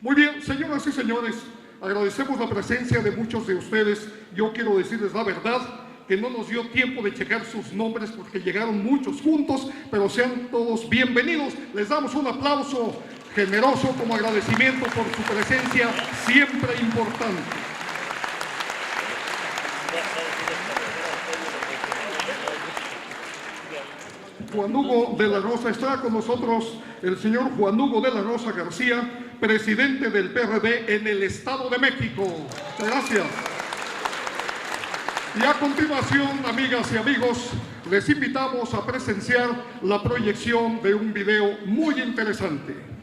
Muy bien, señoras y señores, agradecemos la presencia de muchos de ustedes. Yo quiero decirles la verdad, que no nos dio tiempo de checar sus nombres porque llegaron muchos juntos, pero sean todos bienvenidos. Les damos un aplauso generoso como agradecimiento por su presencia siempre importante. Juan Hugo de la Rosa, está con nosotros el señor Juan Hugo de la Rosa García, presidente del PRD en el Estado de México. Gracias. Y a continuación, amigas y amigos, les invitamos a presenciar la proyección de un video muy interesante.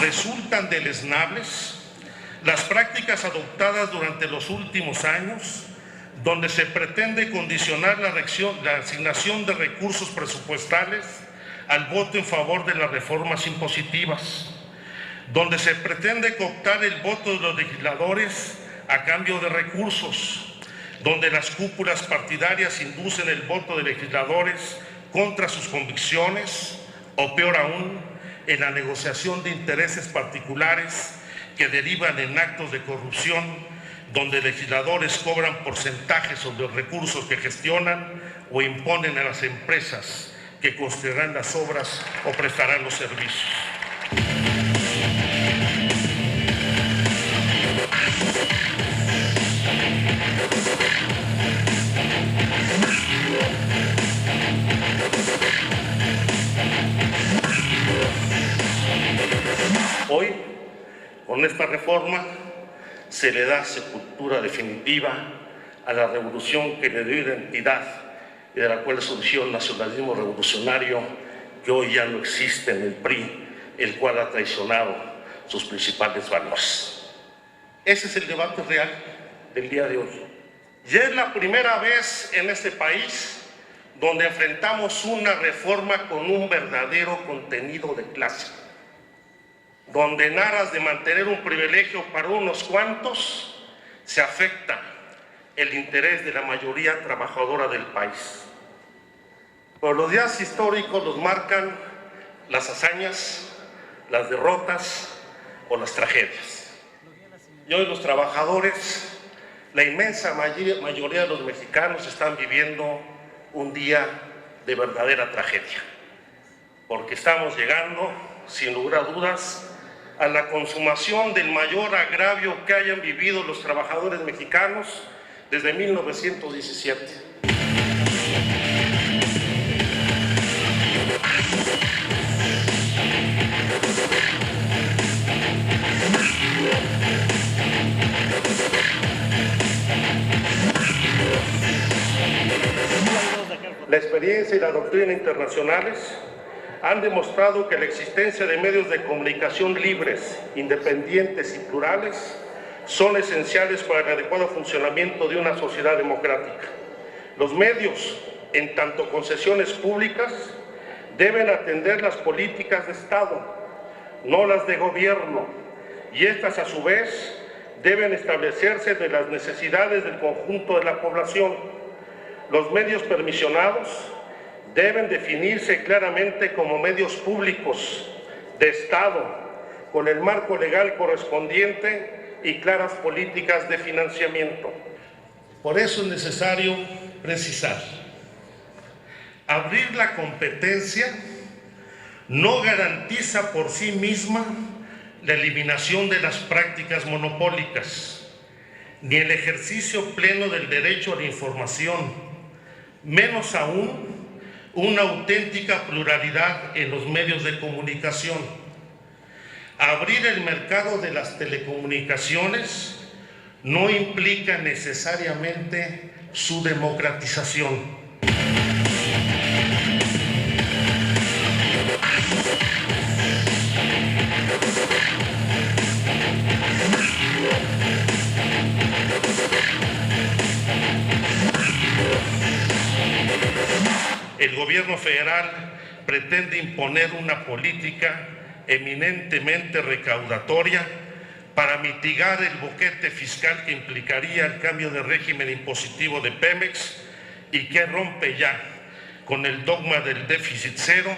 Resultan deleznables las prácticas adoptadas durante los últimos años, donde se pretende condicionar la asignación de recursos presupuestales al voto en favor de las reformas impositivas, donde se pretende cooptar el voto de los legisladores a cambio de recursos, donde las cúpulas partidarias inducen el voto de legisladores contra sus convicciones, o peor aún, en la negociación de intereses particulares que derivan en actos de corrupción, donde legisladores cobran porcentajes sobre los recursos que gestionan o imponen a las empresas que construirán las obras o prestarán los servicios. Hoy, con esta reforma, se le da sepultura definitiva a la revolución que le dio identidad y de la cual surgió el nacionalismo revolucionario, que hoy ya no existe en el PRI, el cual ha traicionado sus principales valores. Ese es el debate real del día de hoy. Ya es la primera vez en este país donde enfrentamos una reforma con un verdadero contenido de clase, donde en aras de mantener un privilegio para unos cuantos, se afecta el interés de la mayoría trabajadora del país. Pero los días históricos los marcan las hazañas, las derrotas o las tragedias. Y hoy los trabajadores, la inmensa mayoría de los mexicanos, están viviendo un día de verdadera tragedia, porque estamos llegando, sin lugar a dudas, a la consumación del mayor agravio que hayan vivido los trabajadores mexicanos desde 1917. La experiencia y la doctrina internacionales han demostrado que la existencia de medios de comunicación libres, independientes y plurales son esenciales para el adecuado funcionamiento de una sociedad democrática. Los medios, en tanto concesiones públicas, deben atender las políticas de Estado, no las de gobierno, y estas a su vez deben establecerse de las necesidades del conjunto de la población. Los medios permisionados deben definirse claramente como medios públicos de Estado con el marco legal correspondiente y claras políticas de financiamiento. Por eso es necesario precisar: abrir la competencia no garantiza por sí misma la eliminación de las prácticas monopólicas, ni el ejercicio pleno del derecho a la información, menos aún una auténtica pluralidad en los medios de comunicación. Abrir el mercado de las telecomunicaciones no implica necesariamente su democratización. El gobierno federal pretende imponer una política eminentemente recaudatoria para mitigar el boquete fiscal que implicaría el cambio de régimen impositivo de Pemex y que rompe ya con el dogma del déficit cero,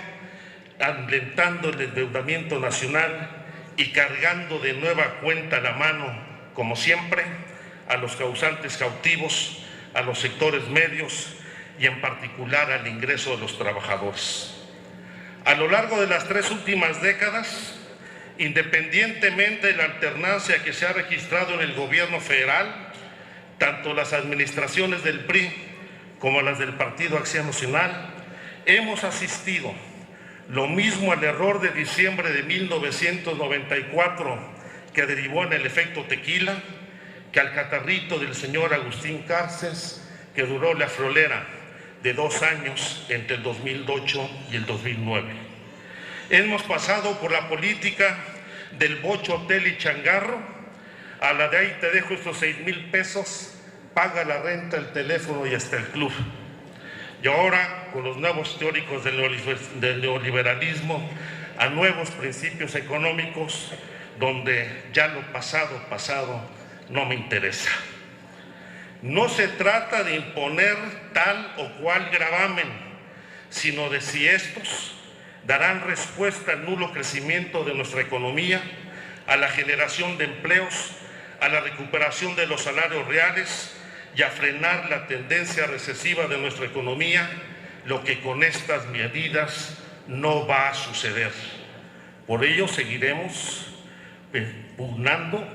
alentando el endeudamiento nacional y cargando de nueva cuenta la mano, como siempre, a los causantes cautivos, a los sectores medios y en particular al ingreso de los trabajadores. A lo largo de las 3 últimas décadas, independientemente de la alternancia que se ha registrado en el gobierno federal, tanto las administraciones del PRI como las del Partido Acción Nacional, hemos asistido lo mismo al error de diciembre de 1994 que derivó en el efecto tequila, que al catarrito del señor Agustín Carces, que duró la friolera de 2 años entre el 2008 y el 2009. Hemos pasado por la política del bocho, hotel y changarro, a la de ahí te dejo estos 6,000 pesos, paga la renta, el teléfono y hasta el club. Y ahora, con los nuevos teóricos del neoliberalismo, a nuevos principios económicos, donde ya lo pasado no me interesa. No se trata de imponer tal o cual gravamen, sino de si estos darán respuesta al nulo crecimiento de nuestra economía, a la generación de empleos, a la recuperación de los salarios reales y a frenar la tendencia recesiva de nuestra economía, lo que con estas medidas no va a suceder. Por ello seguiremos pugnando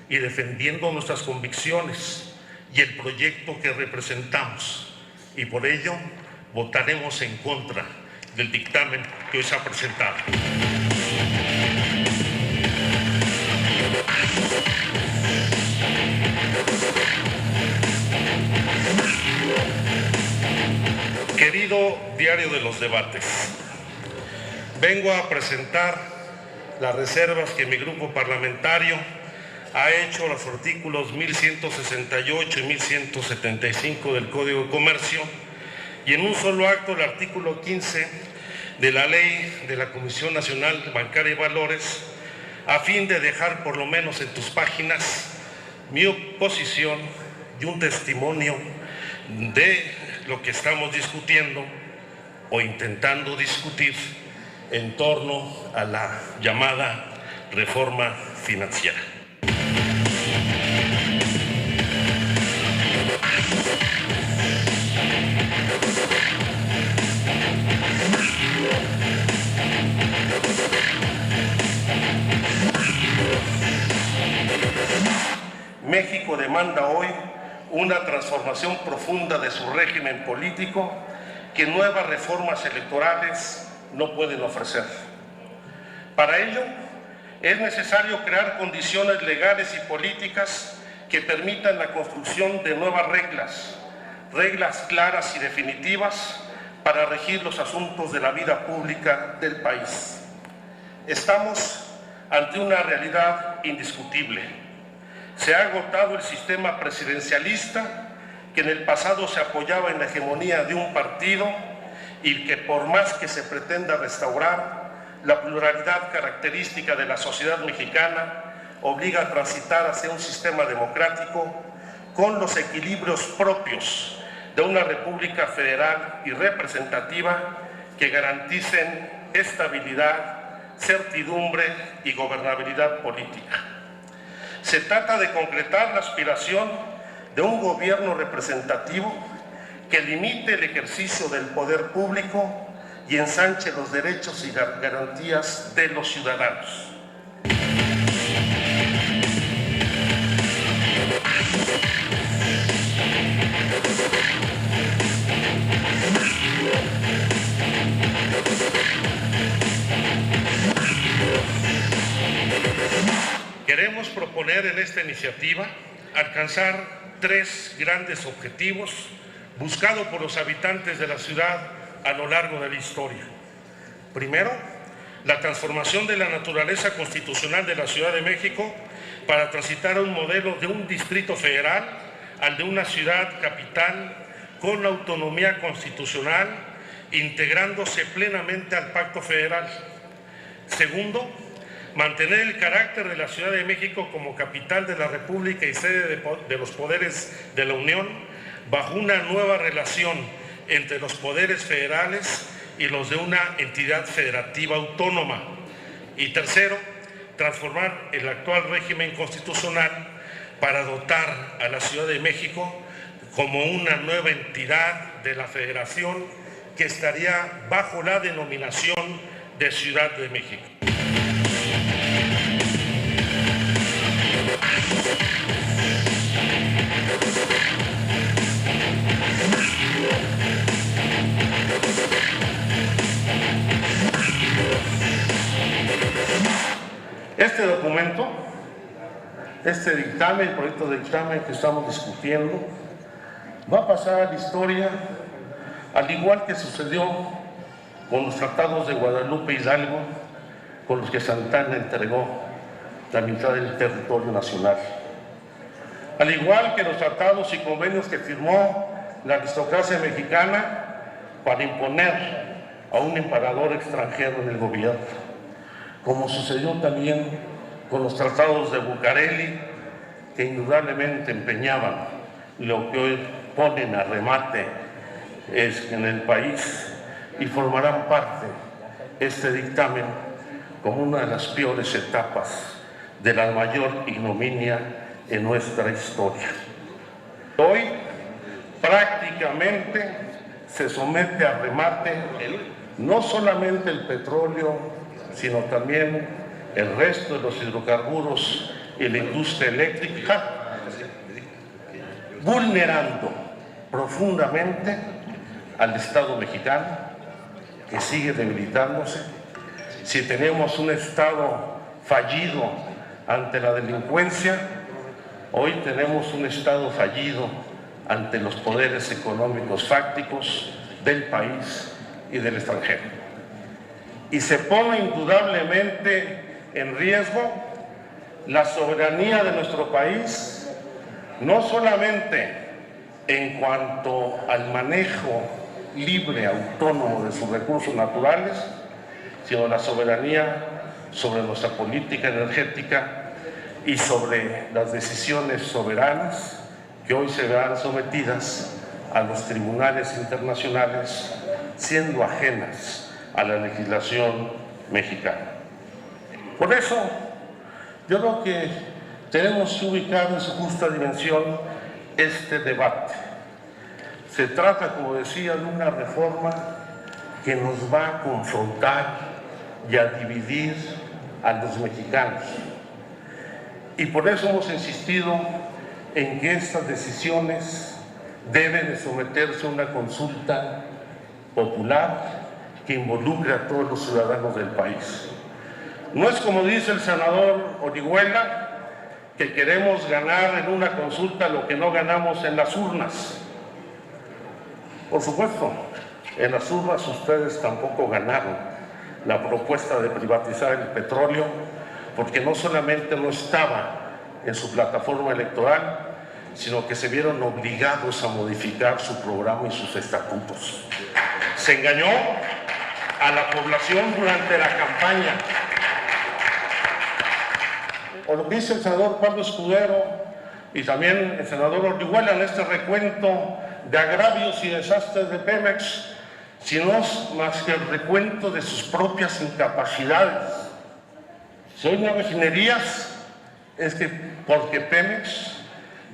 y defendiendo nuestras convicciones y el proyecto que representamos, y por ello votaremos en contra del dictamen que hoy se ha presentado. Querido Diario de los Debates, vengo a presentar las reservas que mi grupo parlamentario ha hecho a los artículos 1168 y 1175 del Código de Comercio, y en un solo acto el artículo 15 de la Ley de la Comisión Nacional Bancaria y Valores, a fin de dejar por lo menos en tus páginas mi oposición y un testimonio de lo que estamos discutiendo o intentando discutir en torno a la llamada reforma financiera. México demanda hoy una transformación profunda de su régimen político que nuevas reformas electorales no pueden ofrecer. Para ello, es necesario crear condiciones legales y políticas que permitan la construcción de nuevas reglas claras y definitivas para regir los asuntos de la vida pública del país. Estamos ante una realidad indiscutible. Se ha agotado el sistema presidencialista que en el pasado se apoyaba en la hegemonía de un partido y que por más que se pretenda restaurar, la pluralidad característica de la sociedad mexicana obliga a transitar hacia un sistema democrático con los equilibrios propios de una república federal y representativa que garanticen estabilidad, certidumbre y gobernabilidad política. Se trata de concretar la aspiración de un gobierno representativo que limite el ejercicio del poder público y ensanche los derechos y garantías de los ciudadanos. Queremos proponer en esta iniciativa alcanzar 3 grandes objetivos buscados por los habitantes de la ciudad a lo largo de la historia. Primero, la transformación de la naturaleza constitucional de la Ciudad de México para transitar a un modelo de un distrito federal al de una ciudad capital con autonomía constitucional, integrándose plenamente al Pacto Federal. Segundo, mantener el carácter de la Ciudad de México como capital de la República y sede de los poderes de la Unión, bajo una nueva relación entre los poderes federales y los de una entidad federativa autónoma. Y tercero, transformar el actual régimen constitucional para dotar a la Ciudad de México como una nueva entidad de la Federación que estaría bajo la denominación de Ciudad de México. Este documento, este dictamen, el proyecto de dictamen que estamos discutiendo, va a pasar a la historia, al igual que sucedió con los tratados de Guadalupe Hidalgo, con los que Santana entregó la mitad del territorio nacional. Al igual que los tratados y convenios que firmó la aristocracia mexicana para imponer a un emperador extranjero en el gobierno, como sucedió también con los tratados de Bucareli, que indudablemente empeñaban lo que hoy ponen a remate en el país y formarán parte este dictamen como una de las peores etapas de la mayor ignominia en nuestra historia. Hoy prácticamente se somete a remate no solamente el petróleo, sino también el resto de los hidrocarburos y la industria eléctrica, vulnerando profundamente al Estado mexicano, que sigue debilitándose. Si tenemos un Estado fallido ante la delincuencia, hoy tenemos un Estado fallido ante los poderes económicos fácticos del país y del extranjero. Y se pone indudablemente en riesgo la soberanía de nuestro país, no solamente en cuanto al manejo libre, autónomo de sus recursos naturales, sino la soberanía sobre nuestra política energética y sobre las decisiones soberanas que hoy se verán sometidas a los tribunales internacionales, siendo ajenas a la legislación mexicana. Por eso, yo creo que tenemos que ubicar en su justa dimensión este debate. Se trata, como decía, de una reforma que nos va a confrontar y a dividir a los mexicanos. Y por eso hemos insistido en que estas decisiones deben de someterse a una consulta popular que involucre a todos los ciudadanos del país. No es como dice el senador Orihuela, que queremos ganar en una consulta lo que no ganamos en las urnas. Por supuesto, en las urnas ustedes tampoco ganaron la propuesta de privatizar el petróleo, porque no solamente no estaba en su plataforma electoral, sino que se vieron obligados a modificar su programa y sus estatutos. Se engañó a la población durante la campaña. O lo que dice el senador Pablo Escudero y también el senador Orihuela en este recuento de agravios y desastres de Pemex, sino más que el recuento de sus propias incapacidades Si hoy no hay refinerías, es que porque Pemex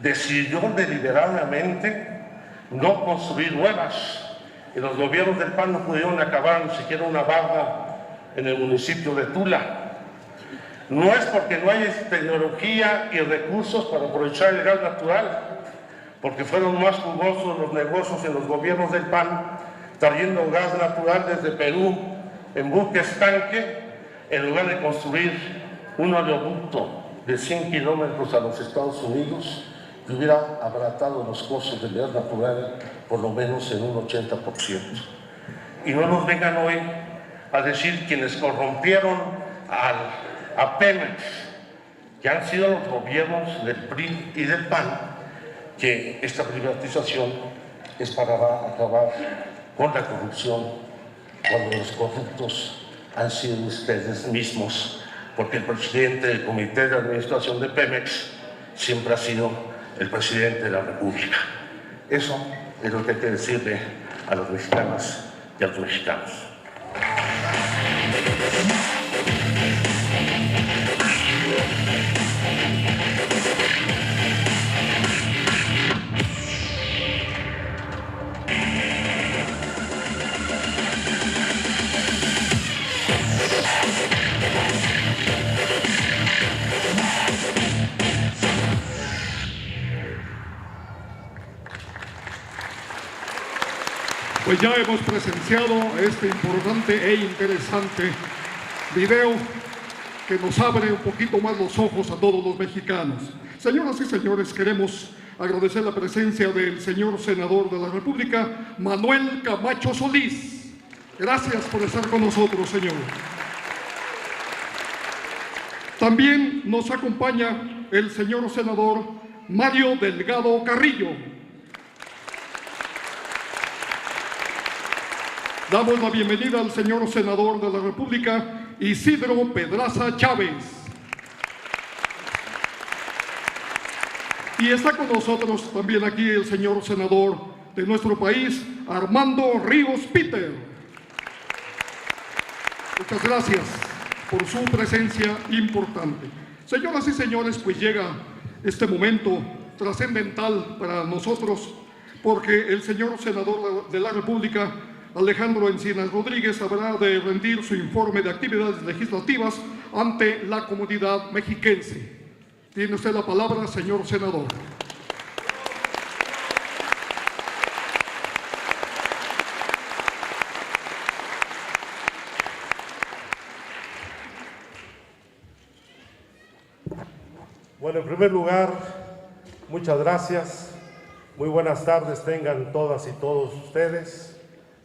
decidió deliberadamente no construir nuevas. Y los gobiernos del PAN no pudieron acabar ni siquiera una barda en el municipio de Tula. No es porque no hay tecnología y recursos para aprovechar el gas natural, porque fueron más jugosos los negocios en los gobiernos del PAN, trayendo gas natural desde Perú en buques tanque, en lugar de construir un oleoducto de 100 kilómetros a los Estados Unidos, que hubiera abaratado los costos del gas natural por lo menos en un 80%. Y no nos vengan hoy a decir quienes corrompieron a Pemex, que han sido los gobiernos del PRI y del PAN, que esta privatización es para acabar con la corrupción, cuando los corruptos han sido ustedes mismos, porque el presidente del Comité de Administración de Pemex siempre ha sido el presidente de la República. Eso es lo que hay que decirle a los mexicanas y a los mexicanos. Pues ya hemos presenciado este importante e interesante video que nos abre un poquito más los ojos a todos los mexicanos. Señoras y señores, queremos agradecer la presencia del señor senador de la República, Manuel Camacho Solís. Gracias por estar con nosotros, señor. También nos acompaña el señor senador Mario Delgado Carrillo. Damos la bienvenida al señor senador de la República, Isidro Pedraza Chávez. Y está con nosotros también aquí el señor senador de nuestro país, Armando Ríos Peter. Muchas gracias por su presencia importante. Señoras y señores, pues llega este momento trascendental para nosotros, porque el señor senador de la República, Alejandro Encinas Rodríguez, habrá de rendir su informe de actividades legislativas ante la comunidad mexiquense. Tiene usted la palabra, señor senador. Bueno, en primer lugar, muchas gracias. Muy buenas tardes tengan todas y todos ustedes.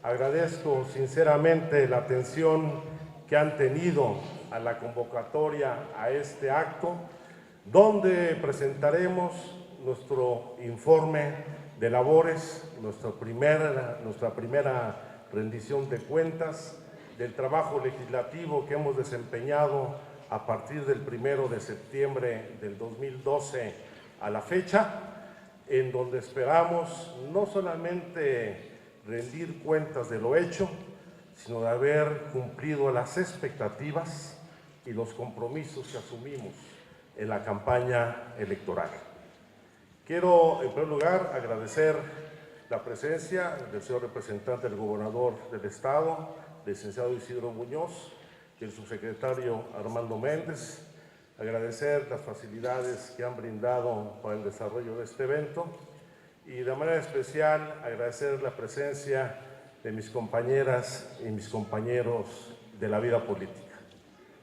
Agradezco sinceramente la atención que han tenido a la convocatoria a este acto, donde presentaremos nuestro informe de labores, nuestra primera rendición de cuentas del trabajo legislativo que hemos desempeñado a partir del 1 de septiembre del 2012 a la fecha, en donde esperamos no solamente rendir cuentas de lo hecho, sino de haber cumplido las expectativas y los compromisos que asumimos en la campaña electoral. Quiero, en primer lugar, agradecer la presencia del señor representante del gobernador del Estado, licenciado Isidro Muñoz, y el subsecretario Armando Méndez, agradecer las facilidades que han brindado para el desarrollo de este evento y de manera especial agradecer la presencia de mis compañeras y mis compañeros de la vida política.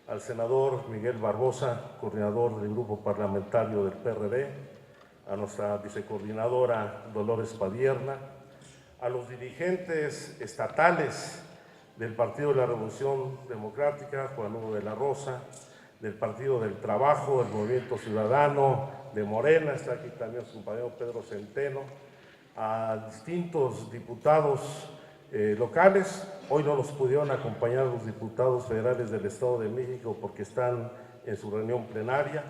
Al senador Miguel Barbosa, coordinador del grupo parlamentario del PRD, a nuestra vicecoordinadora Dolores Padierna, a los dirigentes estatales del Partido de la Revolución Democrática, Juan Hugo de la Rosa, del Partido del Trabajo, del Movimiento Ciudadano, de Morena, está aquí también su compañero Pedro Centeno, a distintos diputados locales. Hoy no nos pudieron acompañar los diputados federales del Estado de México porque están en su reunión plenaria,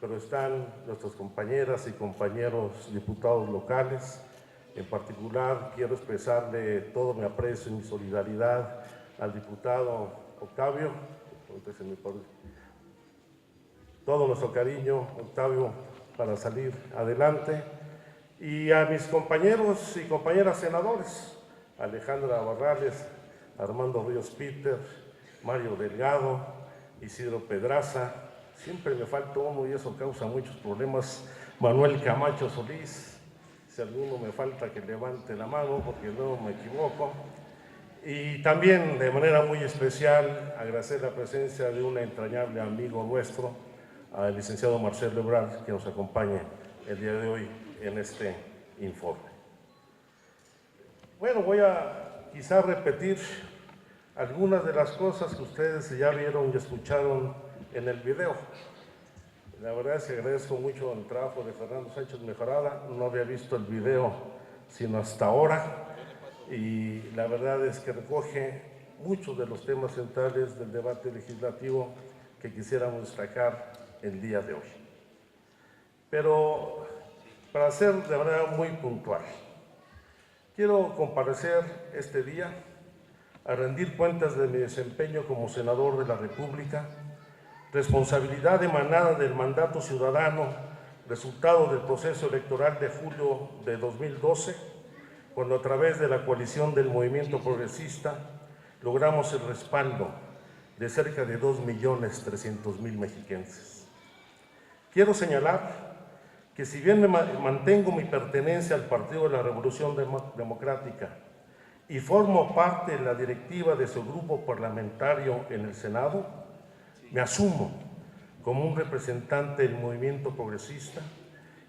pero están nuestras compañeras y compañeros diputados locales. En particular, quiero expresarle todo mi aprecio y mi solidaridad al diputado Octavio, todo nuestro cariño, Octavio, para salir adelante. Y a mis compañeros y compañeras senadores, Alejandra Barrales, Armando Ríos Peter, Mario Delgado, Isidro Pedraza, siempre me falta uno y eso causa muchos problemas, Manuel Camacho Solís, si alguno me falta que levante la mano porque no me equivoco. Y también de manera muy especial agradecer la presencia de un entrañable amigo nuestro, al licenciado Marcelo Ebrard, que nos acompaña el día de hoy en este informe. Bueno, voy a quizá repetir algunas de las cosas que ustedes ya vieron y escucharon en el video. La verdad es que agradezco mucho el trabajo de Fernando Sánchez Mejorada, no había visto el video sino hasta ahora, y la verdad es que recoge muchos de los temas centrales del debate legislativo que quisiéramos destacar el día de hoy. Pero para ser de manera muy puntual, quiero comparecer este día a rendir cuentas de mi desempeño como senador de la República, responsabilidad emanada del mandato ciudadano, resultado del proceso electoral de julio de 2012, cuando a través de la coalición del Movimiento Progresista logramos el respaldo de cerca de 2.300.000 mexiquenses. Quiero señalar que si bien mantengo mi pertenencia al Partido de la Revolución Democrática y formo parte de la directiva de su grupo parlamentario en el Senado, me asumo como un representante del movimiento progresista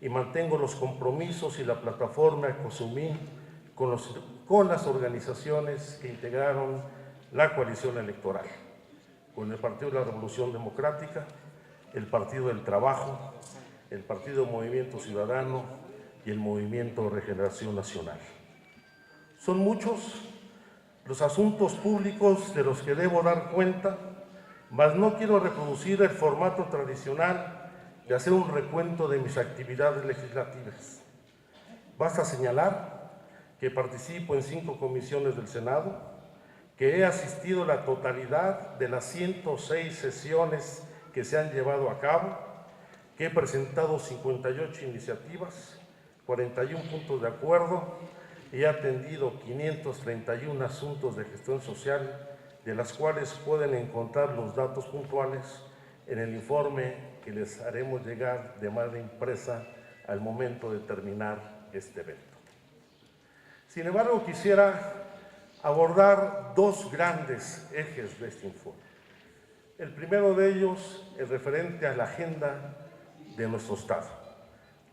y mantengo los compromisos y la plataforma que asumí con las organizaciones que integraron la coalición electoral, con el Partido de la Revolución Democrática, el Partido del Trabajo, el Partido Movimiento Ciudadano y el Movimiento Regeneración Nacional. Son muchos los asuntos públicos de los que debo dar cuenta, mas no quiero reproducir el formato tradicional de hacer un recuento de mis actividades legislativas. Basta señalar que participo en 5 comisiones del Senado, que he asistido a la totalidad de las 106 sesiones que se han llevado a cabo, que he presentado 58 iniciativas, 41 puntos de acuerdo y he atendido 531 asuntos de gestión social, de las cuales pueden encontrar los datos puntuales en el informe que les haremos llegar de manera impresa al momento de terminar este evento. Sin embargo, quisiera abordar 2 grandes ejes de este informe. El primero de ellos es referente a la agenda de nuestro Estado,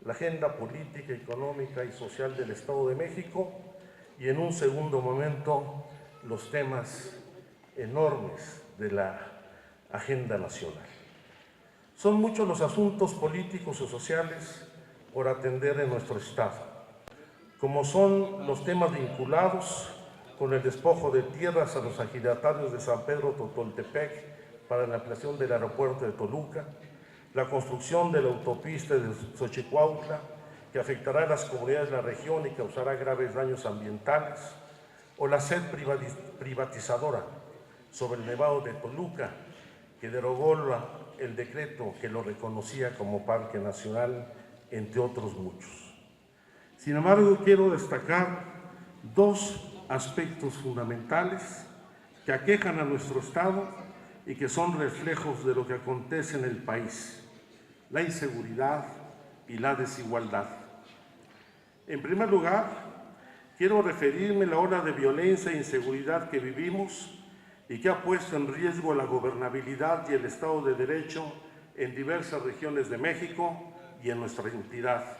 la agenda política, económica y social del Estado de México, y en un segundo momento los temas enormes de la agenda nacional. Son muchos los asuntos políticos y sociales por atender en nuestro Estado, como son los temas vinculados con el despojo de tierras a los ejidatarios de San Pedro Totoltepec para la ampliación del aeropuerto de Toluca, la construcción de la autopista de Xochicuautla, que afectará a las comunidades de la región y causará graves daños ambientales, o la sed privatizadora sobre el Nevado de Toluca, que derogó el decreto que lo reconocía como Parque Nacional, entre otros muchos. Sin embargo, quiero destacar 2 aspectos fundamentales que aquejan a nuestro Estado y que son reflejos de lo que acontece en el país: la inseguridad y la desigualdad. En primer lugar, quiero referirme a la ola de violencia e inseguridad que vivimos y que ha puesto en riesgo la gobernabilidad y el Estado de Derecho en diversas regiones de México y en nuestra entidad.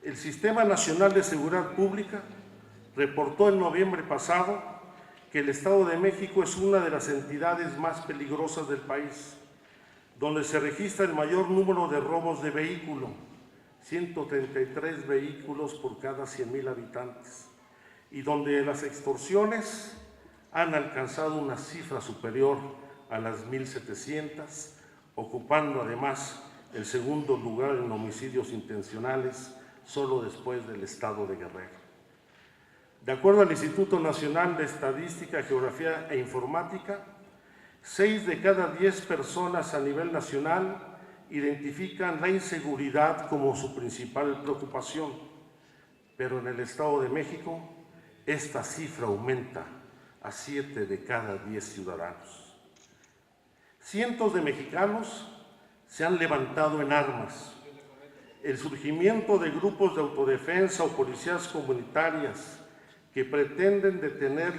El Sistema Nacional de Seguridad Pública reportó en noviembre pasado que el Estado de México es una de las entidades más peligrosas del país, donde se registra el mayor número de robos de vehículo, 133 vehículos por cada 100,000 habitantes, y donde las extorsiones han alcanzado una cifra superior a las 1.700, ocupando además el segundo lugar en homicidios intencionales, solo después del estado de Guerrero. De acuerdo al Instituto Nacional de Estadística, Geografía e Informática, 6 de cada 10 personas a nivel nacional identifican la inseguridad como su principal preocupación, pero en el Estado de México esta cifra aumenta a 7 de cada 10 ciudadanos. Cientos de mexicanos se han levantado en armas. El surgimiento de grupos de autodefensa o policías comunitarias que pretenden detener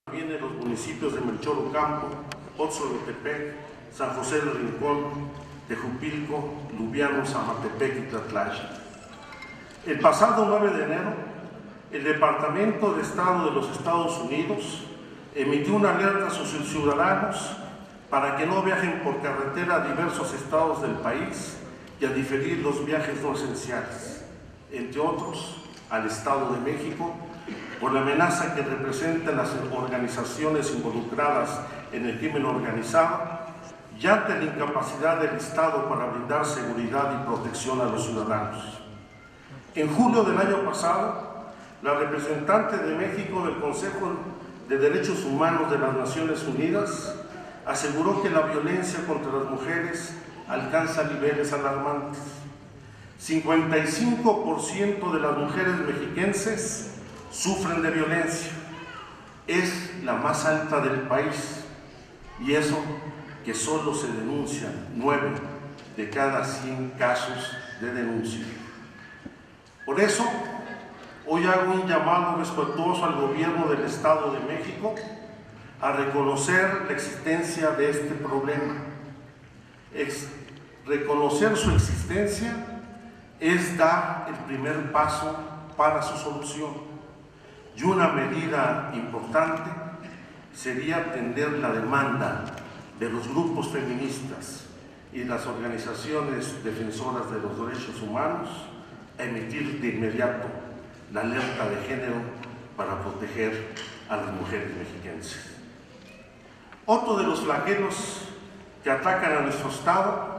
también en los municipios de Melchor Ocampo, Otzolotepec, San José del Rincón, Tejupilco, Lubianos, Amatepec y Tlatlaya. El pasado 9 de enero, el Departamento de Estado de los Estados Unidos emitió una alerta a sus ciudadanos para que no viajen por carretera a diversos estados del país y a diferir los viajes no esenciales, entre otros al Estado de México, por la amenaza que representan las organizaciones involucradas en el crimen organizado y ante la incapacidad del Estado para brindar seguridad y protección a los ciudadanos. En julio del año pasado, la representante de México del Consejo de Derechos Humanos de las Naciones Unidas aseguró que la violencia contra las mujeres alcanza niveles alarmantes. 55% de las mujeres mexiquenses sufren de violencia. Es la más alta del país, y eso que solo se denuncian 9 de cada 100 casos de denuncia. Por eso, hoy hago un llamado respetuoso al gobierno del Estado de México a reconocer la existencia de este problema. Reconocer su existencia es dar el primer paso para su solución. Y una medida importante sería atender la demanda de los grupos feministas y las organizaciones defensoras de los derechos humanos a emitir de inmediato la alerta de género para proteger a las mujeres mexiquenses. Otro de los flagelos que atacan a nuestro Estado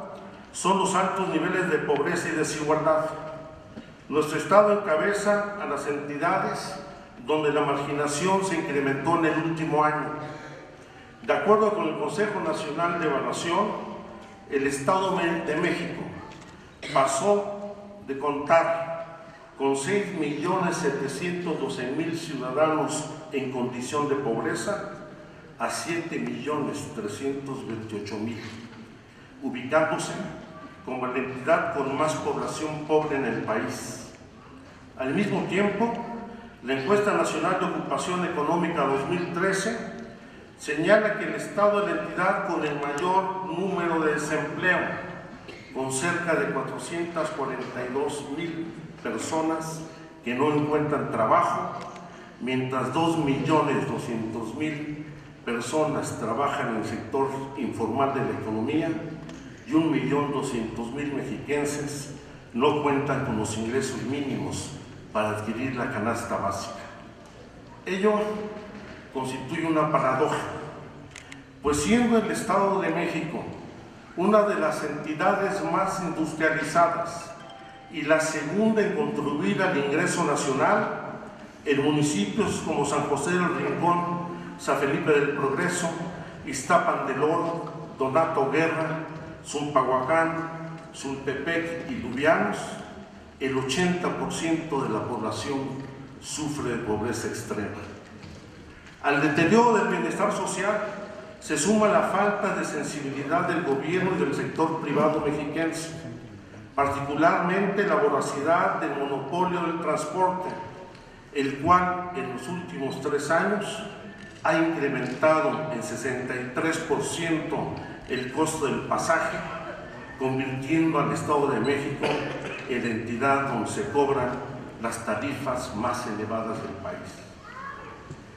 son los altos niveles de pobreza y desigualdad. Nuestro Estado encabeza a las entidades donde la marginación se incrementó en el último año. De acuerdo con el Consejo Nacional de Evaluación, el Estado de México pasó de contar con 6.712.000 ciudadanos en condición de pobreza a 7.328.000, ubicándose como la entidad con más población pobre en el país. Al mismo tiempo, la Encuesta Nacional de Ocupación Económica 2013 señala que el Estado es la entidad con el mayor número de desempleo, con cerca de 442.000 personas que no encuentran trabajo, mientras 2.200.000 personas trabajan en el sector informal de la economía y 1.200.000 mexiquenses no cuentan con los ingresos mínimos para adquirir la canasta básica. Ello constituye una paradoja, pues siendo el Estado de México una de las entidades más industrializadas y la segunda en contribuir al ingreso nacional, en municipios como San José del Rincón, San Felipe del Progreso, Iztapan del Oro, Donato Guerra, Zumpahuacán, Sultepec y Lubianos, el 80% de la población sufre de pobreza extrema. Al deterioro del bienestar social se suma la falta de sensibilidad del gobierno y del sector privado mexiquense, particularmente la voracidad del monopolio del transporte, el cual en los últimos 3 años ha incrementado en 63% el costo del pasaje, convirtiendo al Estado de México en la entidad donde se cobran las tarifas más elevadas del país.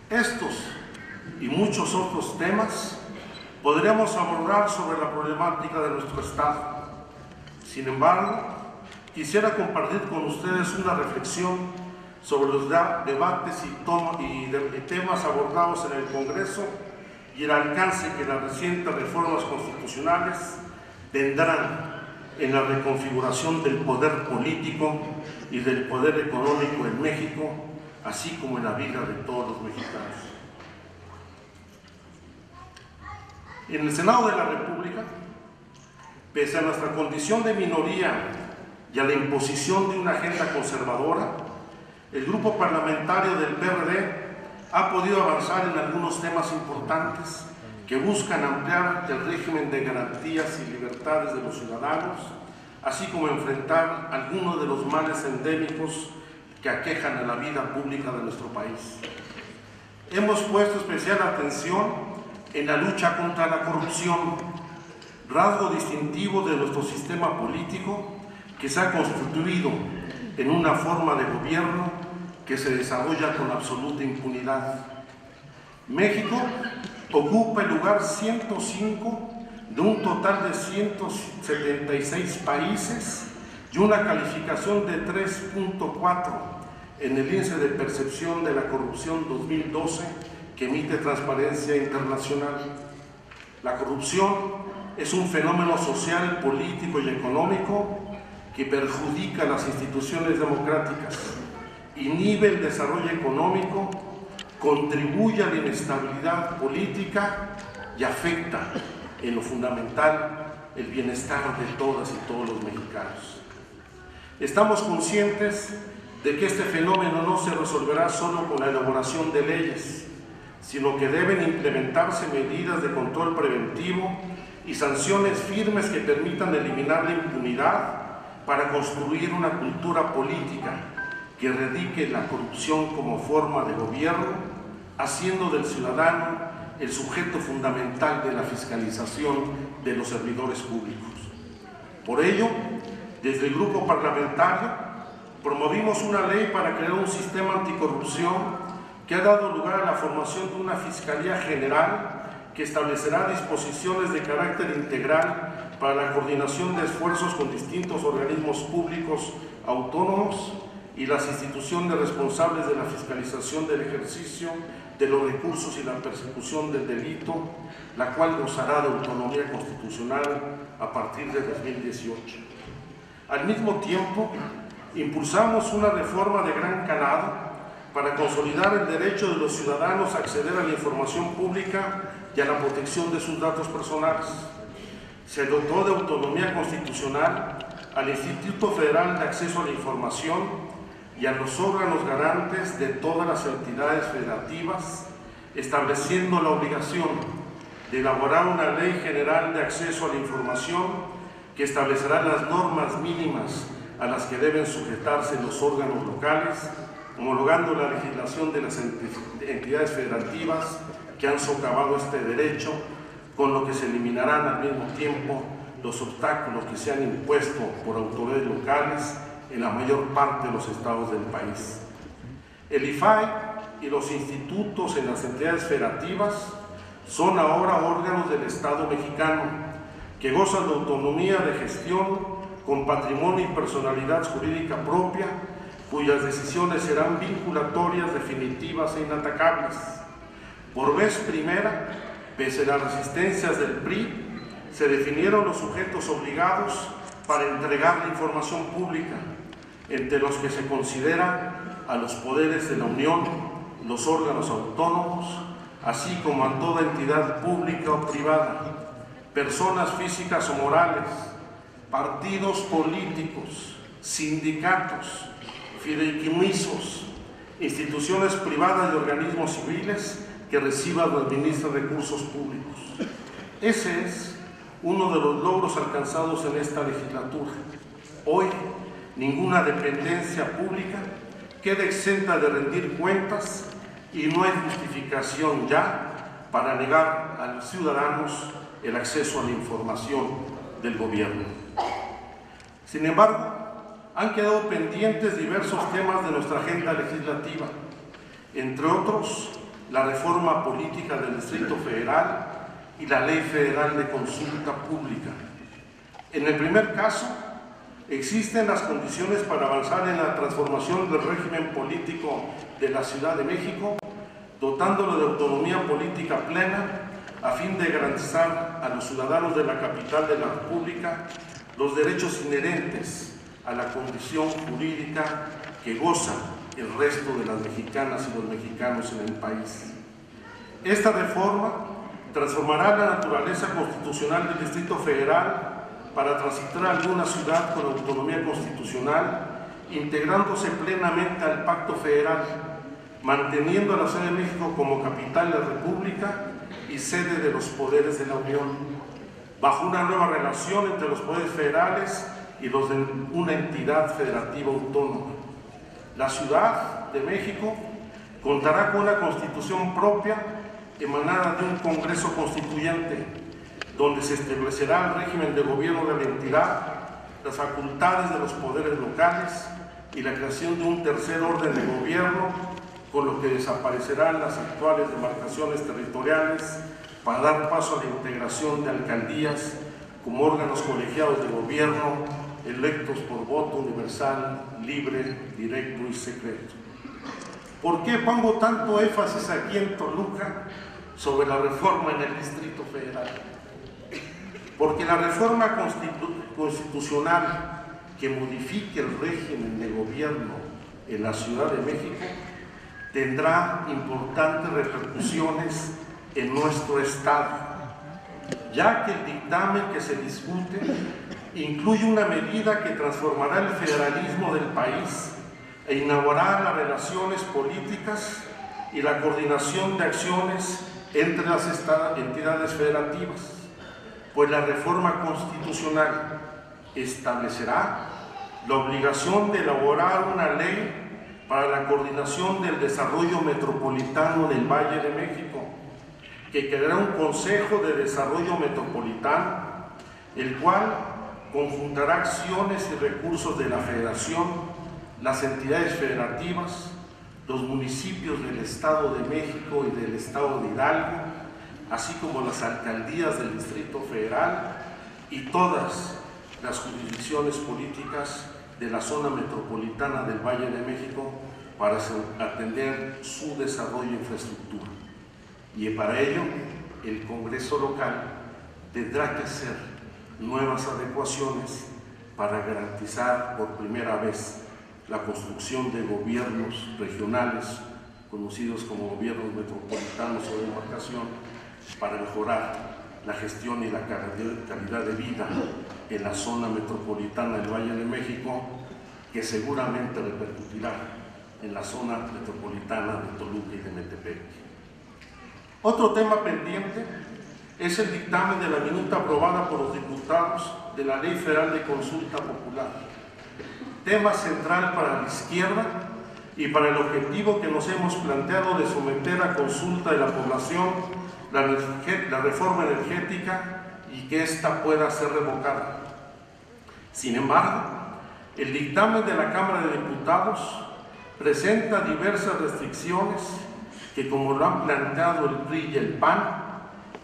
Estos y muchos otros temas podríamos abordar sobre la problemática de nuestro Estado. Sin embargo, quisiera compartir con ustedes una reflexión sobre los debates y temas abordados en el Congreso y el alcance que las recientes reformas constitucionales tendrán en la reconfiguración del poder político y del poder económico en México, así como en la vida de todos los mexicanos. En el Senado de la República, pese a nuestra condición de minoría y a la imposición de una agenda conservadora, el grupo parlamentario del PRD ha podido avanzar en algunos temas importantes que buscan ampliar el régimen de garantías y libertades de los ciudadanos, así como enfrentar algunos de los males endémicos que aquejan a la vida pública de nuestro país. Hemos puesto especial atención en la lucha contra la corrupción, rasgo distintivo de nuestro sistema político que se ha constituido en una forma de gobierno que se desarrolla con absoluta impunidad. México ocupa el lugar 105 de un total de 176 países y una calificación de 3.4 en el índice de percepción de la corrupción 2012 que emite Transparencia Internacional. La corrupción es un fenómeno social, político y económico que perjudica a las instituciones democráticas, inhibe el desarrollo económico, contribuye a la inestabilidad política y afecta, en lo fundamental, el bienestar de todas y todos los mexicanos. Estamos conscientes de que este fenómeno no se resolverá solo con la elaboración de leyes, sino que deben implementarse medidas de control preventivo y sanciones firmes que permitan eliminar la impunidad para construir una cultura política que erradique la corrupción como forma de gobierno, haciendo del ciudadano el sujeto fundamental de la fiscalización de los servidores públicos. Por ello, desde el grupo parlamentario, promovimos una ley para crear un sistema anticorrupción que ha dado lugar a la formación de una Fiscalía General que establecerá disposiciones de carácter integral para la coordinación de esfuerzos con distintos organismos públicos autónomos y las instituciones responsables de la fiscalización del ejercicio de los recursos y la persecución del delito, la cual gozará de autonomía constitucional a partir de 2018. Al mismo tiempo, impulsamos una reforma de gran calado para consolidar el derecho de los ciudadanos a acceder a la información pública y a la protección de sus datos personales. Se dotó de autonomía constitucional al Instituto Federal de Acceso a la Información y a los órganos garantes de todas las entidades federativas, estableciendo la obligación de elaborar una Ley General de Acceso a la Información que establecerá las normas mínimas a las que deben sujetarse los órganos locales, homologando la legislación de las entidades federativas que han socavado este derecho, con lo que se eliminarán al mismo tiempo los obstáculos que se han impuesto por autoridades locales en la mayor parte de los estados del país. El IFAI y los institutos en las entidades federativas son ahora órganos del Estado mexicano que gozan de autonomía de gestión con patrimonio y personalidad jurídica propia, cuyas decisiones serán vinculatorias, definitivas e inatacables. Por vez primera, pese a las resistencias del PRI, se definieron los sujetos obligados para entregar la información pública, entre los que se considera a los poderes de la Unión, los órganos autónomos, así como a toda entidad pública o privada, personas físicas o morales, partidos políticos, sindicatos, fideicomisos, instituciones privadas y organismos civiles que reciban o administren recursos públicos. Ese es uno de los logros alcanzados en esta legislatura. Hoy, ninguna dependencia pública queda exenta de rendir cuentas y no hay justificación ya para negar a los ciudadanos el acceso a la información del gobierno. Sin embargo, han quedado pendientes diversos temas de nuestra agenda legislativa, entre otros la reforma política del Distrito Federal y la Ley Federal de Consulta Pública. En el primer caso, existen las condiciones para avanzar en la transformación del régimen político de la Ciudad de México, dotándolo de autonomía política plena a fin de garantizar a los ciudadanos de la capital de la República los derechos inherentes a la condición jurídica que goza el resto de las mexicanas y los mexicanos en el país. Esta reforma transformará la naturaleza constitucional del Distrito Federal para transitar a alguna ciudad con autonomía constitucional, integrándose plenamente al Pacto Federal, manteniendo a la Ciudad de México como capital de la República y sede de los poderes de la Unión, bajo una nueva relación entre los poderes federales y los de una entidad federativa autónoma. La Ciudad de México contará con una constitución propia emanada de un Congreso Constituyente, donde se establecerá el régimen de gobierno de la entidad, las facultades de los poderes locales y la creación de un tercer orden de gobierno, con lo que desaparecerán las actuales demarcaciones territoriales para dar paso a la integración de alcaldías como órganos colegiados de gobierno electos por voto universal, libre, directo y secreto. ¿Por qué pongo tanto énfasis aquí en Toluca sobre la reforma en el Distrito Federal? Porque la reforma constitucional que modifique el régimen de gobierno en la Ciudad de México tendrá importantes repercusiones en nuestro Estado, ya que el dictamen que se discute incluye una medida que transformará el federalismo del país e inaugurará las relaciones políticas y la coordinación de acciones entre las entidades federativas, pues la reforma constitucional establecerá la obligación de elaborar una ley para la coordinación del desarrollo metropolitano en el Valle de México, que creará un Consejo de Desarrollo Metropolitano, el cual conjuntará acciones y recursos de la Federación, las entidades federativas, los municipios del Estado de México y del Estado de Hidalgo, así como las alcaldías del Distrito Federal y todas las jurisdicciones políticas de la zona metropolitana del Valle de México para atender su desarrollo e infraestructura. Y para ello, el Congreso local tendrá que hacer nuevas adecuaciones para garantizar por primera vez la construcción de gobiernos regionales, conocidos como gobiernos metropolitanos o de demarcación, para mejorar la gestión y la calidad de vida en la zona metropolitana del Valle de México, que seguramente repercutirá en la zona metropolitana de Toluca y de Metepec. Otro tema pendiente es el dictamen de la minuta aprobada por los diputados de la Ley Federal de Consulta Popular, tema central para la izquierda y para el objetivo que nos hemos planteado de someter a consulta de la población la reforma energética y que ésta pueda ser revocada. Sin embargo, el dictamen de la Cámara de Diputados presenta diversas restricciones que, como lo han planteado el PRI y el PAN,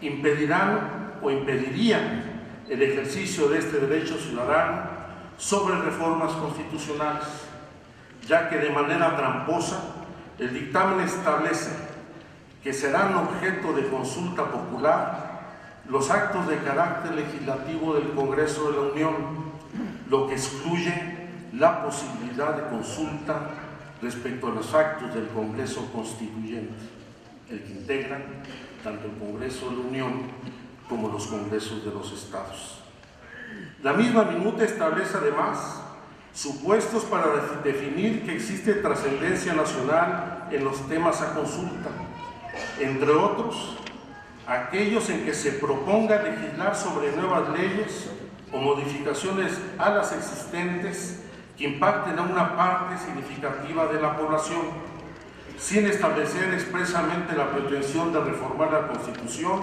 impedirían el ejercicio de este derecho ciudadano sobre reformas constitucionales, ya que de manera tramposa el dictamen establece que serán objeto de consulta popular los actos de carácter legislativo del Congreso de la Unión, lo que excluye la posibilidad de consulta respecto a los actos del Congreso Constituyente, el que integran tanto el Congreso de la Unión como los Congresos de los Estados. La misma minuta establece además supuestos para definir que existe trascendencia nacional en los temas a consulta, entre otros, aquellos en que se proponga legislar sobre nuevas leyes o modificaciones a las existentes que impacten a una parte significativa de la población, sin establecer expresamente la pretensión de reformar la Constitución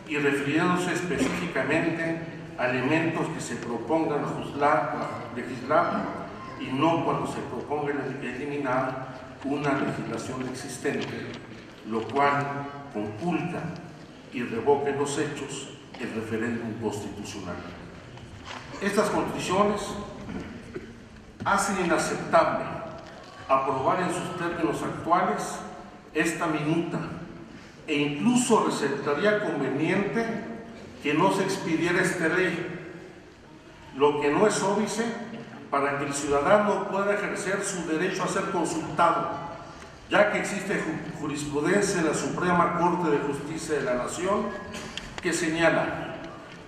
y refiriéndose específicamente a elementos que se propongan legislar y no cuando se proponga eliminar una legislación existente, lo cual conculca y revoca en los hechos el referéndum constitucional. Estas condiciones hacen inaceptable aprobar en sus términos actuales esta minuta e incluso resultaría conveniente que no se expidiera esta ley, lo que no es óbice para que el ciudadano pueda ejercer su derecho a ser consultado, ya que existe jurisprudencia en la Suprema Corte de Justicia de la Nación que señala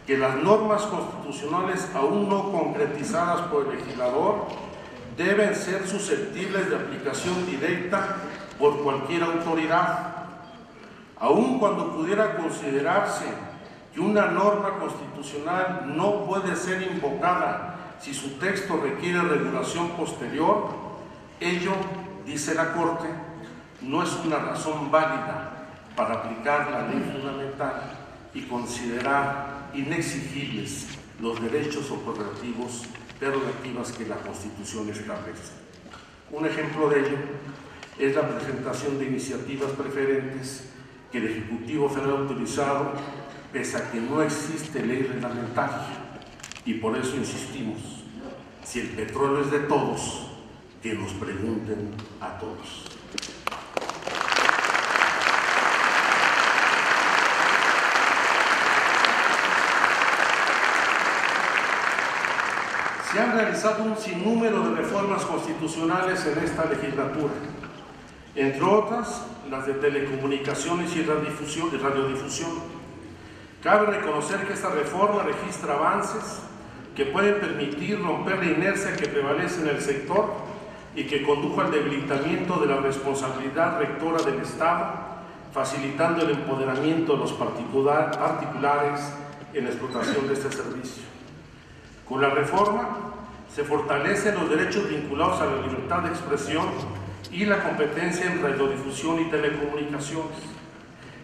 que las normas constitucionales aún no concretizadas por el legislador deben ser susceptibles de aplicación directa por cualquier autoridad, aun cuando pudiera considerarse que una norma constitucional no puede ser invocada si su texto requiere regulación posterior. Ello, dice la Corte, no es una razón válida para aplicar la ley fundamental y considerar inexigibles los derechos o prerrogativas que la Constitución establece. Un ejemplo de ello es la presentación de iniciativas preferentes que el Ejecutivo Federal ha autorizado, pese a que no existe ley reglamentaria. Y por eso insistimos, si el petróleo es de todos, que nos pregunten a todos. Se han realizado un sinnúmero de reformas constitucionales en esta legislatura, entre otras las de telecomunicaciones y radiodifusión. Cabe reconocer que esta reforma registra avances que pueden permitir romper la inercia que prevalece en el sector y que condujo al debilitamiento de la responsabilidad rectora del Estado, facilitando el empoderamiento de los particulares en la explotación de este servicio. Con la reforma se fortalecen los derechos vinculados a la libertad de expresión y la competencia en radiodifusión y telecomunicaciones.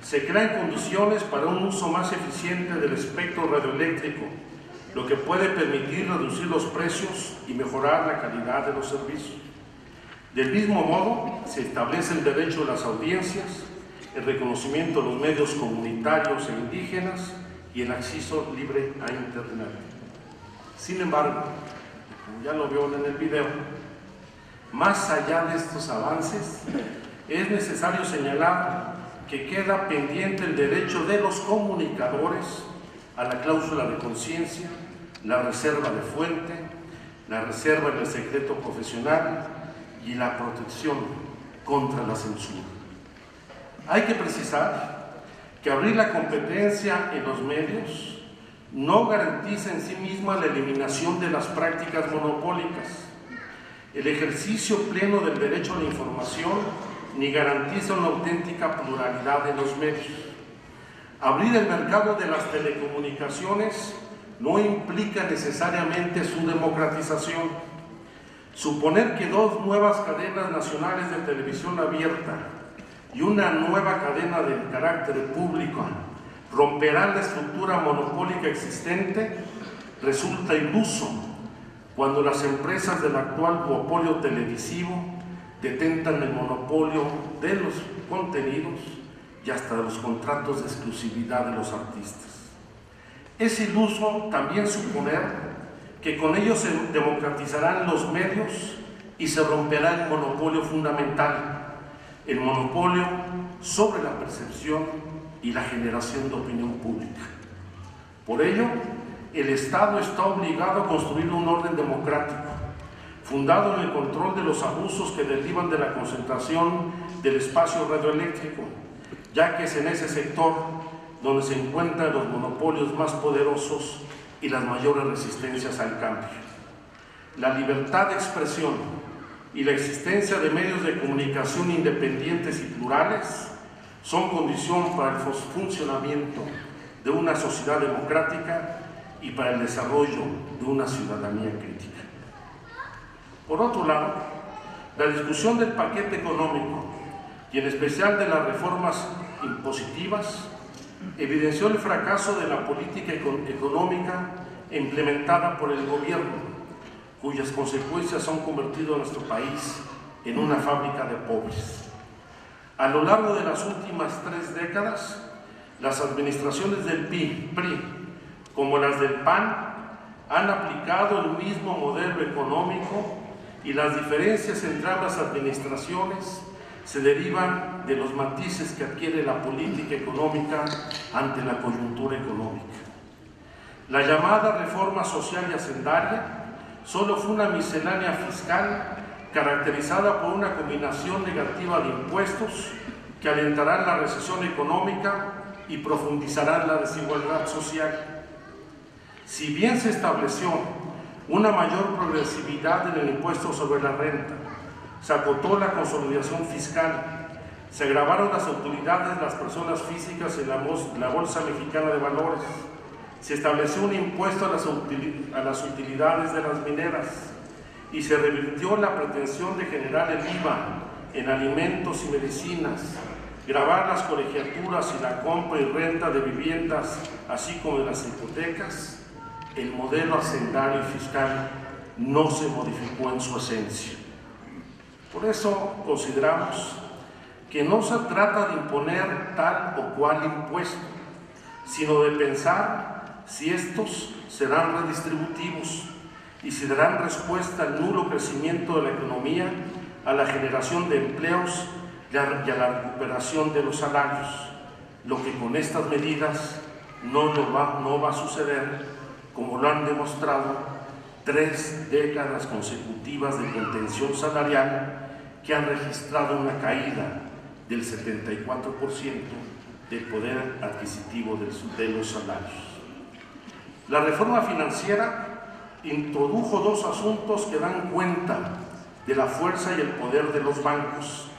Se crean condiciones para un uso más eficiente del espectro radioeléctrico, lo que puede permitir reducir los precios y mejorar la calidad de los servicios. Del mismo modo, se establece el derecho de las audiencias, el reconocimiento de los medios comunitarios e indígenas y el acceso libre a Internet. Sin embargo, como ya lo vieron en el video, más allá de estos avances, es necesario señalar que queda pendiente el derecho de los comunicadores a la cláusula de conciencia, la reserva de fuente, la reserva del secreto profesional y la protección contra la censura. Hay que precisar que abrir la competencia en los medios no garantiza en sí misma la eliminación de las prácticas monopólicas, el ejercicio pleno del derecho a la información, ni garantiza una auténtica pluralidad en los medios. Abrir el mercado de las telecomunicaciones no implica necesariamente su democratización. Suponer que dos nuevas cadenas nacionales de televisión abierta y una nueva cadena de carácter público romperán la estructura monopólica existente resulta iluso cuando las empresas del actual monopolio televisivo detentan el monopolio de los contenidos y hasta de los contratos de exclusividad de los artistas. Es iluso también suponer que con ello se democratizarán los medios y se romperá el monopolio fundamental, el monopolio sobre la percepción y la generación de opinión pública. Por ello, el Estado está obligado a construir un orden democrático, fundado en el control de los abusos que derivan de la concentración del espacio radioeléctrico, ya que es en ese sector donde se encuentran los monopolios más poderosos y las mayores resistencias al cambio. La libertad de expresión y la existencia de medios de comunicación independientes y plurales son condición para el funcionamiento de una sociedad democrática y para el desarrollo de una ciudadanía crítica. Por otro lado, la discusión del paquete económico y en especial de las reformas impositivas evidenció el fracaso de la política económica implementada por el gobierno, cuyas consecuencias han convertido a nuestro país en una fábrica de pobres. A lo largo de las últimas 3 décadas, las administraciones del PRI, como las del PAN, han aplicado el mismo modelo económico y las diferencias entre ambas administraciones se derivan de los matices que adquiere la política económica ante la coyuntura económica. La llamada reforma social y hacendaria solo fue una miscelánea fiscal caracterizada por una combinación negativa de impuestos que alentarán la recesión económica y profundizarán la desigualdad social. Si bien se estableció una mayor progresividad en el impuesto sobre la renta, se acotó la consolidación fiscal, se agravaron las utilidades de las personas físicas en la Bolsa Mexicana de Valores, se estableció un impuesto a las utilidades de las mineras y se revirtió la pretensión de generar el IVA en alimentos y medicinas, gravar las colegiaturas y la compra y renta de viviendas, así como de las hipotecas, el modelo hacendario y fiscal no se modificó en su esencia. Por eso consideramos que no se trata de imponer tal o cual impuesto, sino de pensar si estos serán redistributivos y si darán respuesta al nulo crecimiento de la economía, a la generación de empleos y a la recuperación de los salarios, lo que con estas medidas no va a suceder, como lo han demostrado 3 décadas consecutivas de contención salarial que han registrado una caída del 74% del poder adquisitivo de los salarios. La reforma financiera introdujo 2 asuntos que dan cuenta de la fuerza y el poder de los bancos.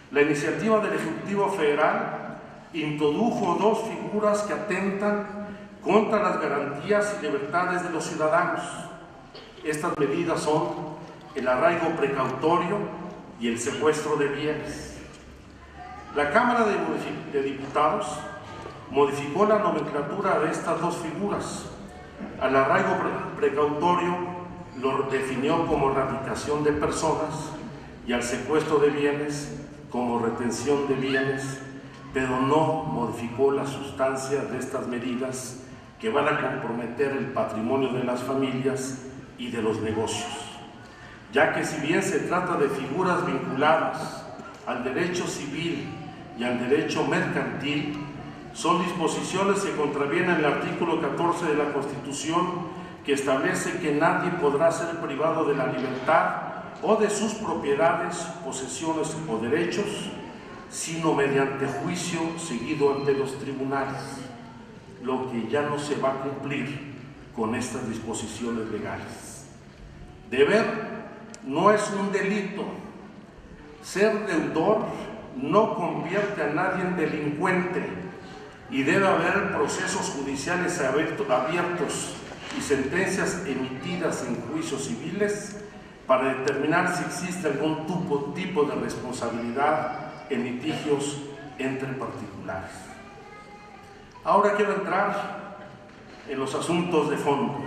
La iniciativa del Ejecutivo Federal introdujo 2 figuras que atentan contra las garantías y libertades de los ciudadanos. Estas medidas son el arraigo precautorio y el secuestro de bienes. La Cámara de Diputados modificó la nomenclatura de estas 2 figuras. Al arraigo precautorio lo definió como erradicación de personas y al secuestro de bienes como retención de bienes, pero no modificó la sustancia de estas medidas que van a comprometer el patrimonio de las familias y de los negocios, ya que si bien se trata de figuras vinculadas al derecho civil y al derecho mercantil, son disposiciones que contravienen el artículo 14 de la Constitución, que establece que nadie podrá ser privado de la libertad o de sus propiedades, posesiones o derechos, sino mediante juicio seguido ante los tribunales, lo que ya no se va a cumplir con estas disposiciones legales. Deber no es un delito. Ser deudor no convierte a nadie en delincuente y debe haber procesos judiciales abiertos y sentencias emitidas en juicios civiles para determinar si existe algún tipo de responsabilidad en litigios entre particulares. Ahora quiero entrar en los asuntos de fondo,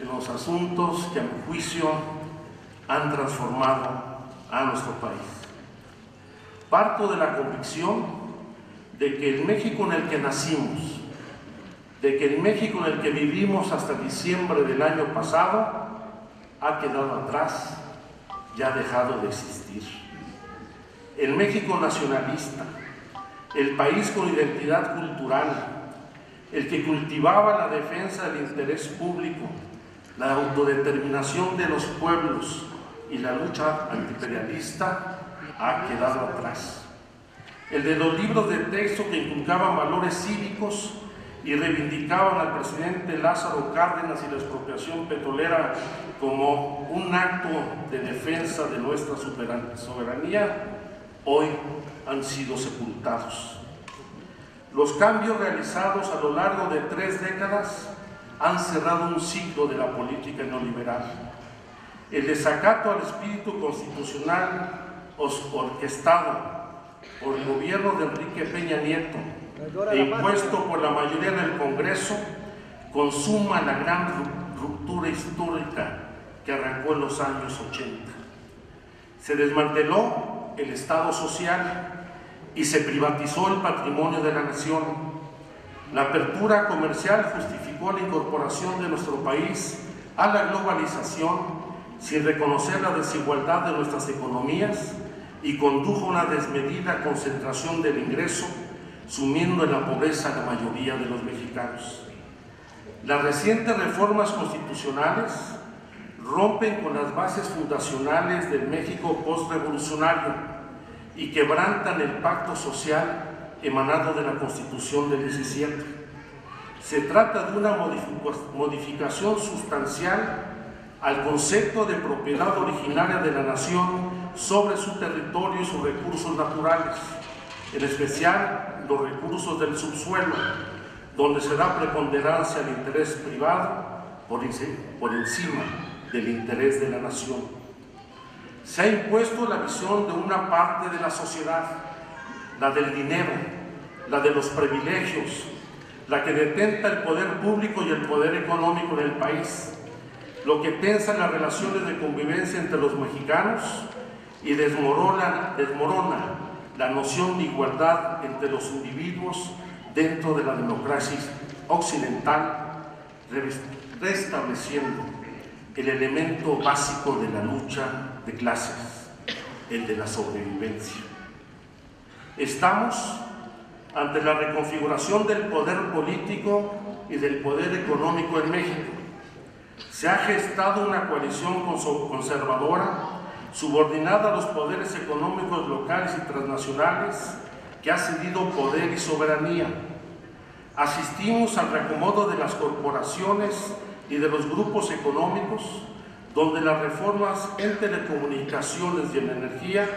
en los asuntos que a mi juicio han transformado a nuestro país. Parto de la convicción de que el México en el que nacimos, de que el México en el que vivimos hasta diciembre del año pasado, ha quedado atrás y ha dejado de existir. El México nacionalista, el país con identidad cultural, el que cultivaba la defensa del interés público, la autodeterminación de los pueblos y la lucha antiimperialista, ha quedado atrás. El de los libros de texto que inculcaban valores cívicos y reivindicaban al presidente Lázaro Cárdenas y la expropiación petrolera como un acto de defensa de nuestra soberanía, hoy han sido sepultados. Los cambios realizados a lo largo de 3 décadas han cerrado un ciclo de la política neoliberal. El desacato al espíritu constitucional orquestado por el gobierno de Enrique Peña Nieto e impuesto por la mayoría del Congreso consuma la gran ruptura histórica que arrancó en los años 80. Se desmanteló el Estado social y se privatizó el patrimonio de la nación. La apertura comercial justificó la incorporación de nuestro país a la globalización sin reconocer la desigualdad de nuestras economías y condujo a una desmedida concentración del ingreso, sumiendo en la pobreza a la mayoría de los mexicanos. Las recientes reformas constitucionales rompen con las bases fundacionales del México postrevolucionario y quebrantan el pacto social emanado de la Constitución del 17. Se trata de una modificación sustancial al concepto de propiedad originaria de la nación sobre su territorio y sus recursos naturales, en especial los recursos del subsuelo, donde se da preponderancia al interés privado por encima del interés de la nación. Se ha impuesto la visión de una parte de la sociedad, la del dinero, la de los privilegios, la que detenta el poder público y el poder económico del país, lo que tensa las relaciones de convivencia entre los mexicanos y desmorona la noción de igualdad entre los individuos dentro de la democracia occidental, restableciendo el elemento básico de la lucha de clases, el de la sobrevivencia. Estamos ante la reconfiguración del poder político y del poder económico en México. Se ha gestado una coalición conservadora subordinada a los poderes económicos locales y transnacionales que ha cedido poder y soberanía. Asistimos al reacomodo de las corporaciones y de los grupos económicos, donde las reformas en telecomunicaciones y en energía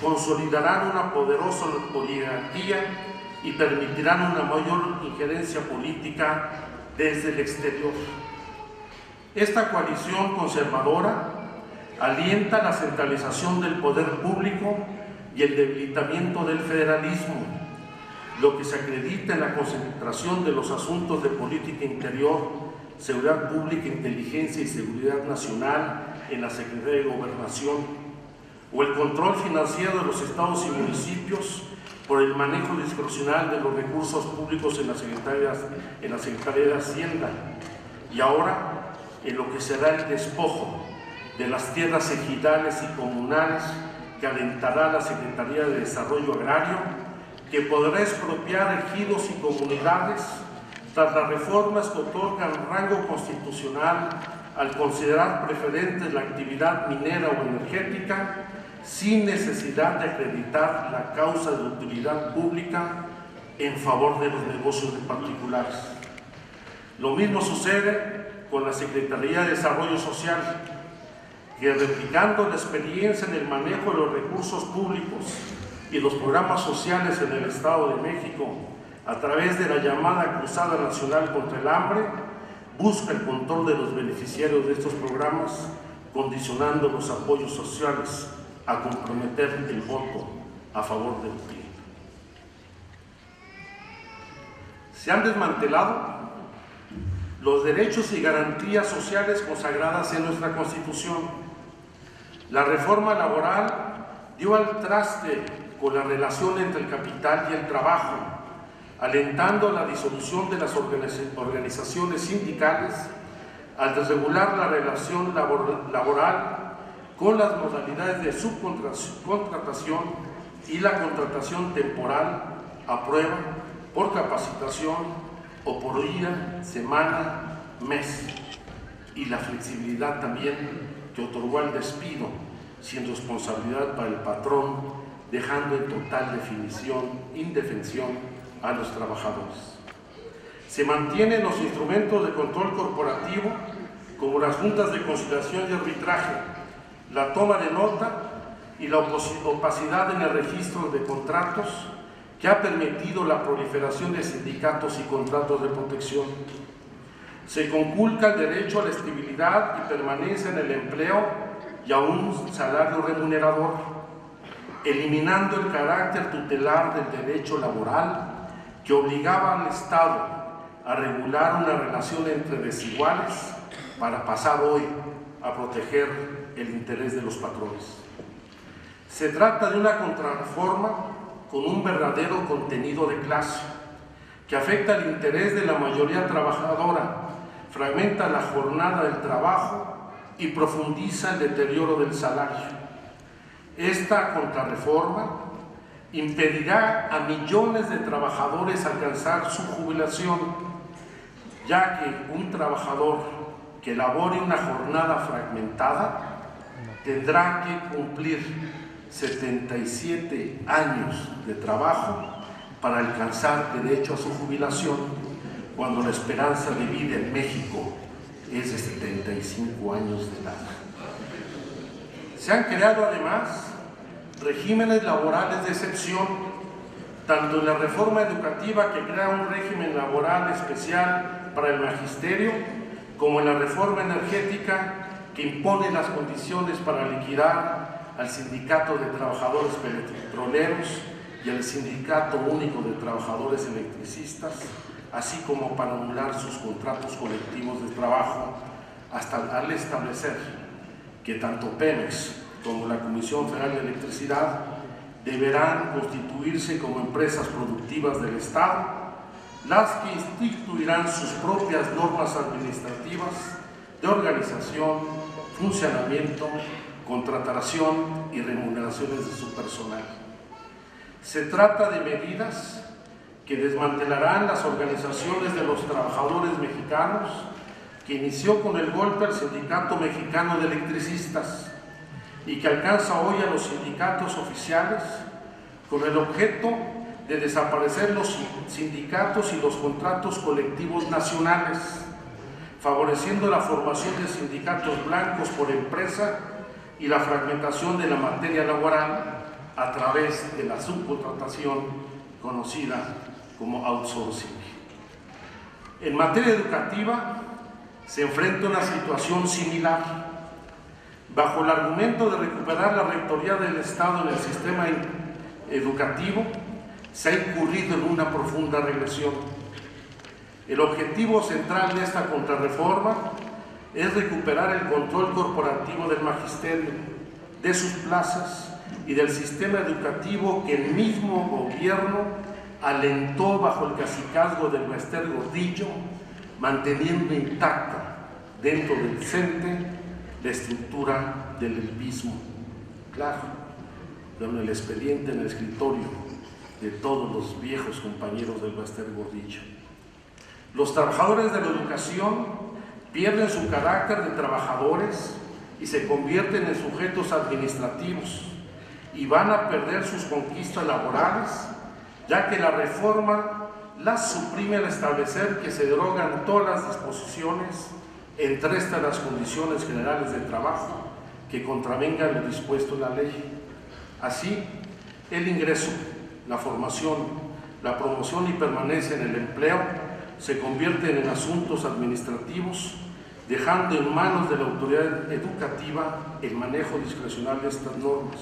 consolidarán una poderosa oligarquía y permitirán una mayor injerencia política desde el exterior. Esta coalición conservadora alienta la centralización del poder público y el debilitamiento del federalismo, lo que se acredita en la concentración de los asuntos de política interior, seguridad pública, inteligencia y seguridad nacional en la Secretaría de Gobernación, o el control financiero de los estados y municipios por el manejo discrecional de los recursos públicos en la Secretaría de Hacienda, y ahora en lo que será el despojo de las tierras ejidales y comunales que alentará la Secretaría de Desarrollo Agrario, que podrá expropiar ejidos y comunidades tras las reformas que otorgan rango constitucional al considerar preferente la actividad minera o energética, sin necesidad de acreditar la causa de utilidad pública en favor de los negocios de particulares. Lo mismo sucede con la Secretaría de Desarrollo Social, que replicando la experiencia en el manejo de los recursos públicos y los programas sociales en el Estado de México, a través de la llamada Cruzada Nacional contra el Hambre, busca el control de los beneficiarios de estos programas, condicionando los apoyos sociales a comprometer el voto a favor del PRI. Se han desmantelado los derechos y garantías sociales consagradas en nuestra Constitución. La reforma laboral dio al traste con la relación entre el capital y el trabajo, alentando la disolución de las organizaciones sindicales al desregular la relación laboral con las modalidades de subcontratación y la contratación temporal a prueba, por capacitación o por día, semana, mes, y la flexibilidad también que otorgó al despido sin responsabilidad para el patrón, dejando en total indefensión a los trabajadores. Se mantienen los instrumentos de control corporativo como las juntas de conciliación y arbitraje, la toma de nota y la opacidad en el registro de contratos, que ha permitido la proliferación de sindicatos y contratos de protección. Se conculca el derecho a la estabilidad y permanencia en el empleo y a un salario remunerador, eliminando el carácter tutelar del derecho laboral que obligaba al Estado a regular una relación entre desiguales para pasar hoy a proteger el interés de los patrones. Se trata de una contrarreforma con un verdadero contenido de clase, que afecta el interés de la mayoría trabajadora, fragmenta la jornada del trabajo y profundiza el deterioro del salario. Esta contrarreforma impedirá a millones de trabajadores alcanzar su jubilación, ya que un trabajador que labore una jornada fragmentada tendrá que cumplir 77 años de trabajo para alcanzar derecho a su jubilación, cuando la esperanza de vida en México es de 75 años de edad. Se han creado además regímenes laborales de excepción, tanto en la reforma educativa, que crea un régimen laboral especial para el magisterio, como en la reforma energética, que impone las condiciones para liquidar al Sindicato de Trabajadores Petroleros y al Sindicato Único de Trabajadores Electricistas, así como para anular sus contratos colectivos de trabajo, hasta al establecer que tanto Pemex como la Comisión Federal de Electricidad deberán constituirse como empresas productivas del Estado, las que instituirán sus propias normas administrativas de organización, funcionamiento, contratación y remuneraciones de su personal. Se trata de medidas que desmantelarán las organizaciones de los trabajadores mexicanos, que inició con el golpe al Sindicato Mexicano de Electricistas y que alcanza hoy a los sindicatos oficiales, con el objeto de desaparecer los sindicatos y los contratos colectivos nacionales, favoreciendo la formación de sindicatos blancos por empresa y la fragmentación de la materia laboral a través de la subcontratación conocida como outsourcing. En materia educativa se enfrenta una situación similar. Bajo el argumento de recuperar la rectoría del Estado en el sistema educativo, se ha incurrido en una profunda regresión. El objetivo central de esta contrarreforma es recuperar el control corporativo del magisterio, de sus plazas y del sistema educativo que el mismo gobierno alentó bajo el cacicazgo del Bester Gordillo, manteniendo intacta dentro del CENTE la estructura del elpismo. Claro, con el expediente en el escritorio de todos los viejos compañeros del Bester Gordillo. Los trabajadores de la educación pierden su carácter de trabajadores y se convierten en sujetos administrativos, y van a perder sus conquistas laborales, ya que la reforma las suprime al establecer que se derogan todas las disposiciones, entre estas las condiciones generales de trabajo, que contravengan lo dispuesto en la ley. Así, el ingreso, la formación, la promoción y permanencia en el empleo se convierten en asuntos administrativos, dejando en manos de la autoridad educativa el manejo discrecional de estas normas,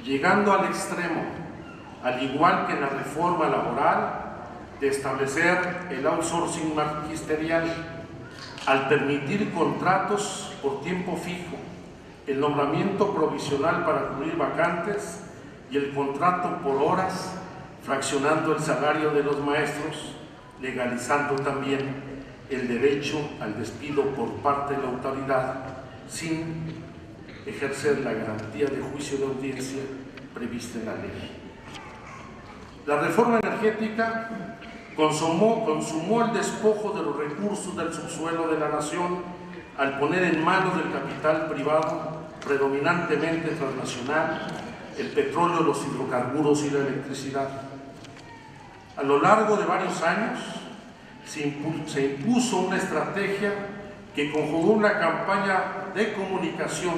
llegando al extremo, al igual que en la reforma laboral, de establecer el outsourcing magisterial, al permitir contratos por tiempo fijo, el nombramiento provisional para cubrir vacantes y el contrato por horas, fraccionando el salario de los maestros, legalizando también el derecho al despido por parte de la autoridad sin ejercer la garantía de juicio de audiencia prevista en la ley. La reforma energética consumó el despojo de los recursos del subsuelo de la nación al poner en manos del capital privado, predominantemente transnacional, el petróleo, los hidrocarburos y la electricidad. A lo largo de varios años se impuso una estrategia que conjugó una campaña de comunicación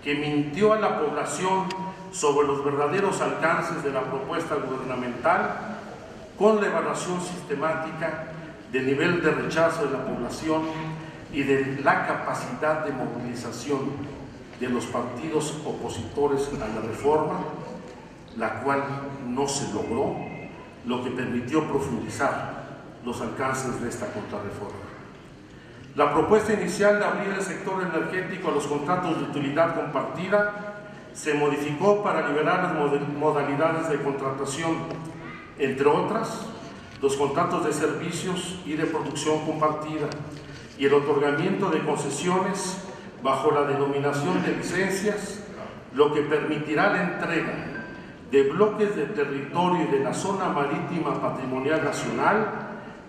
que mintió a la población sobre los verdaderos alcances de la propuesta gubernamental, con la evaluación sistemática del nivel de rechazo de la población y de la capacidad de movilización de los partidos opositores a la reforma, la cual no se logró, lo que permitió profundizar los alcances de esta contrarreforma. La propuesta inicial de abrir el sector energético a los contratos de utilidad compartida se modificó para liberar las modalidades de contratación, entre otras, los contratos de servicios y de producción compartida y el otorgamiento de concesiones bajo la denominación de licencias, lo que permitirá la entrega de bloques de territorio y de la zona marítima patrimonial nacional,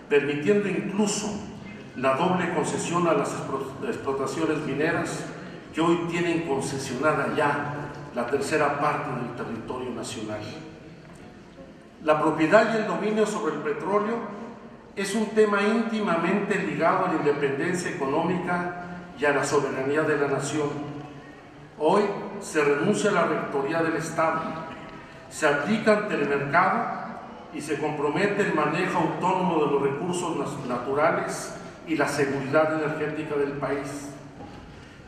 permitiendo incluso la doble concesión a las explotaciones mineras que hoy tienen concesionada ya la tercera parte del territorio nacional. La propiedad y el dominio sobre el petróleo es un tema íntimamente ligado a la independencia económica y a la soberanía de la nación. Hoy se renuncia a la rectoría del Estado, se aplica ante el mercado y se compromete el manejo autónomo de los recursos naturales y la seguridad energética del país.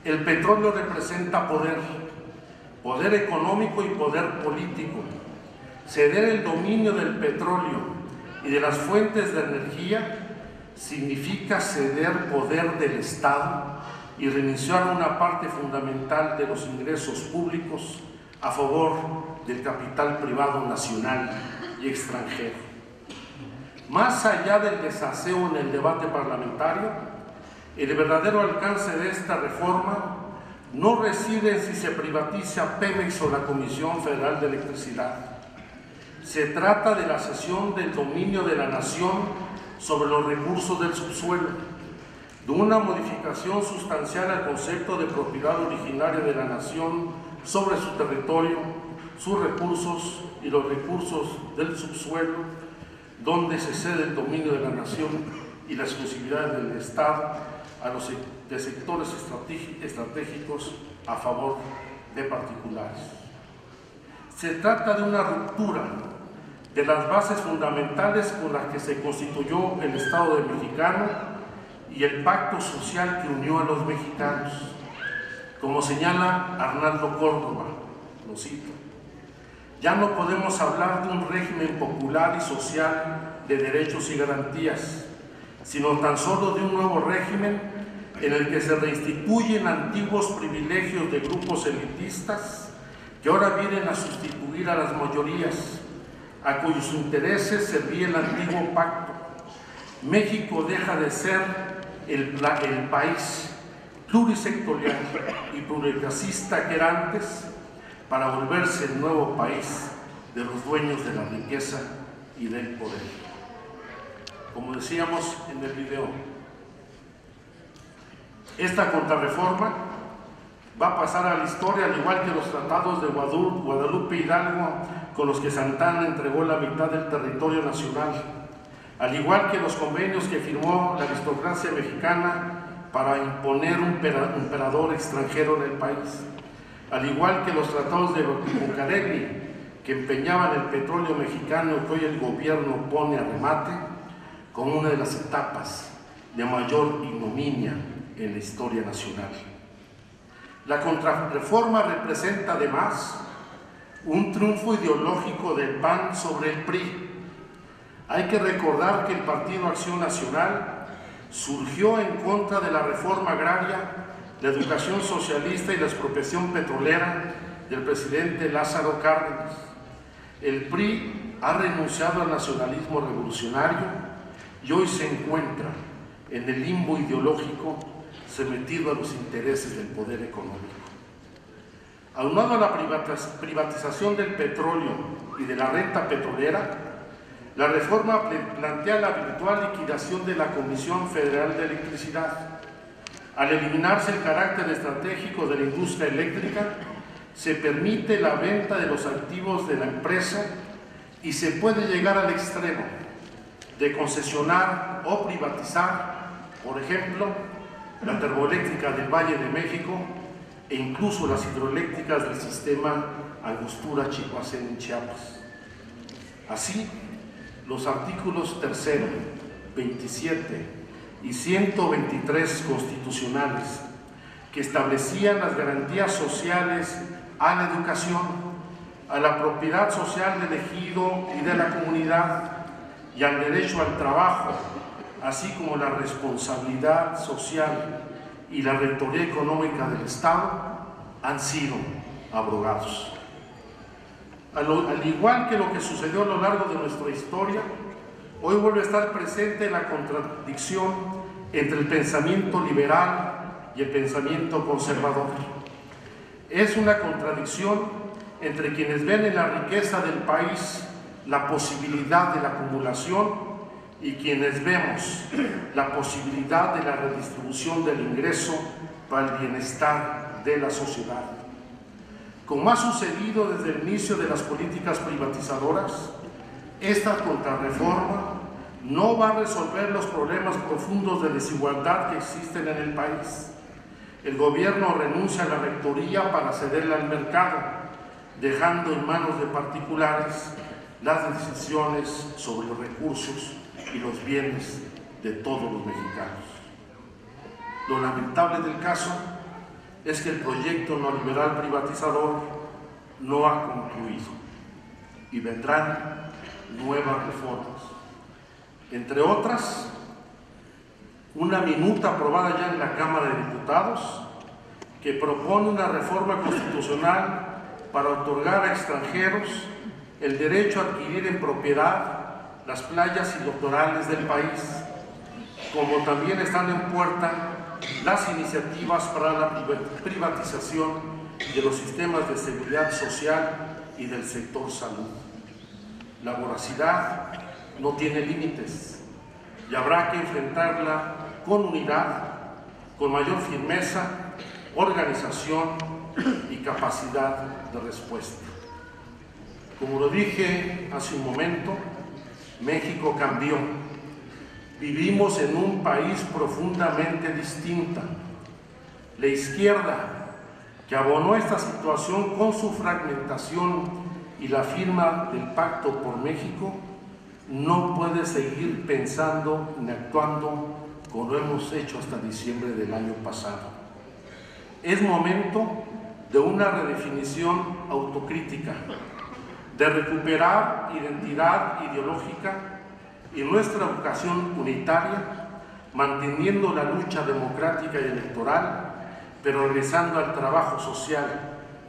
El petróleo representa poder económico y poder político. Ceder el dominio del petróleo y de las fuentes de energía significa ceder poder del Estado y renunciar a una parte fundamental de los ingresos públicos a favor del capital privado nacional y extranjero. Más allá del desaseo en el debate parlamentario, el verdadero alcance de esta reforma no reside en si se privatiza Pemex o la Comisión Federal de Electricidad. Se trata de la cesión del dominio de la nación sobre los recursos del subsuelo, de una modificación sustancial al concepto de propiedad originaria de la nación sobre su territorio, sus recursos y los recursos del subsuelo, donde se cede el dominio de la nación y la exclusividad del Estado a los sectores estratégicos a favor de particulares. Se trata de una ruptura de las bases fundamentales con las que se constituyó el Estado de Mexicano y el pacto social que unió a los mexicanos. Como señala Arnaldo Córdoba, lo cito: ya no podemos hablar de un régimen popular y social de derechos y garantías, sino tan solo de un nuevo régimen en el que se reinstituyen antiguos privilegios de grupos elitistas que ahora vienen a sustituir a las mayorías, a cuyos intereses servía el antiguo pacto. México deja de ser el país plurisectorial y pluriclasista que era antes para volverse el nuevo país de los dueños de la riqueza y del poder. Como decíamos en el video, esta contrarreforma va a pasar a la historia, al igual que los tratados de Guadalupe Hidalgo, con los que Santana entregó la mitad del territorio nacional, al igual que los convenios que firmó la aristocracia mexicana para imponer un emperador extranjero en el país, al igual que los tratados de Bucareli, que empeñaban el petróleo mexicano que hoy el gobierno pone a remate, como una de las etapas de mayor ignominia en la historia nacional. La contrarreforma representa además un triunfo ideológico del PAN sobre el PRI. Hay que recordar que el Partido Acción Nacional surgió en contra de la reforma agraria, la educación socialista y la expropiación petrolera del presidente Lázaro Cárdenas. El PRI ha renunciado al nacionalismo revolucionario y hoy se encuentra en el limbo ideológico sometido a los intereses del poder económico. Aunado a la privatización del petróleo y de la renta petrolera, la reforma plantea la virtual liquidación de la Comisión Federal de Electricidad. Al eliminarse el carácter estratégico de la industria eléctrica, se permite la venta de los activos de la empresa y se puede llegar al extremo de concesionar o privatizar, por ejemplo, la termoeléctrica del Valle de México e incluso las hidroeléctricas del sistema Angostura-Chicoacén en Chiapas. Así, los artículos 3, 27 y 123 constitucionales que establecían las garantías sociales a la educación, a la propiedad social del ejido y de la comunidad y al derecho al trabajo así como la responsabilidad social y la rectoría económica del Estado, han sido abrogados. Al igual que lo que sucedió a lo largo de nuestra historia, hoy vuelve a estar presente la contradicción entre el pensamiento liberal y el pensamiento conservador. Es una contradicción entre quienes ven en la riqueza del país la posibilidad de la acumulación y quienes vemos la posibilidad de la redistribución del ingreso para el bienestar de la sociedad. Como ha sucedido desde el inicio de las políticas privatizadoras, esta contrarreforma no va a resolver los problemas profundos de desigualdad que existen en el país. El gobierno renuncia a la rectoría para cederla al mercado, dejando en manos de particulares las decisiones sobre los recursos y los bienes de todos los mexicanos. Lo lamentable del caso es que el proyecto neoliberal privatizador no ha concluido y vendrán nuevas reformas. Entre otras, una minuta aprobada ya en la Cámara de Diputados que propone una reforma constitucional para otorgar a extranjeros el derecho a adquirir en propiedad las playas y litorales del país, como también están en puerta las iniciativas para la privatización de los sistemas de seguridad social y del sector salud. La voracidad no tiene límites y habrá que enfrentarla con unidad, con mayor firmeza, organización y capacidad de respuesta. Como lo dije hace un momento, México cambió. Vivimos en un país profundamente distinto. La izquierda, que abonó esta situación con su fragmentación y la firma del Pacto por México, no puede seguir pensando ni actuando como lo hemos hecho hasta diciembre del año pasado. Es momento de una redefinición autocrítica, de recuperar identidad ideológica y nuestra vocación unitaria, manteniendo la lucha democrática y electoral, pero regresando al trabajo social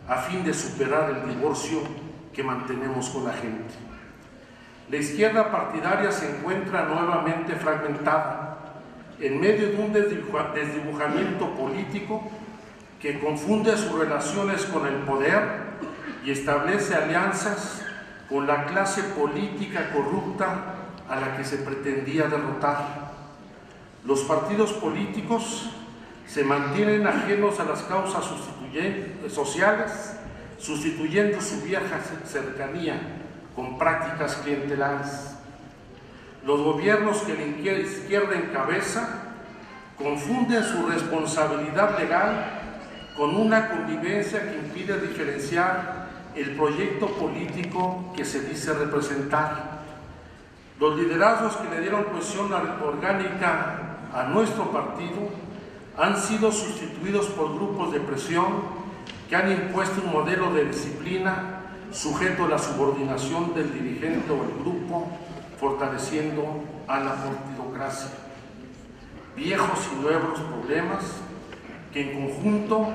a fin de superar el divorcio que mantenemos con la gente. La izquierda partidaria se encuentra nuevamente fragmentada en medio de un desdibujamiento político que confunde sus relaciones con el poder y establece alianzas con la clase política corrupta a la que se pretendía derrotar. Los partidos políticos se mantienen ajenos a las causas sociales, sustituyendo su vieja cercanía con prácticas clientelares. Los gobiernos que la izquierda encabeza confunden su responsabilidad legal con una convivencia que impide diferenciar el proyecto político que se dice representar. Los liderazgos que le dieron cohesión orgánica a nuestro partido han sido sustituidos por grupos de presión que han impuesto un modelo de disciplina sujeto a la subordinación del dirigente o el grupo, fortaleciendo a la partidocracia. Viejos y nuevos problemas que en conjunto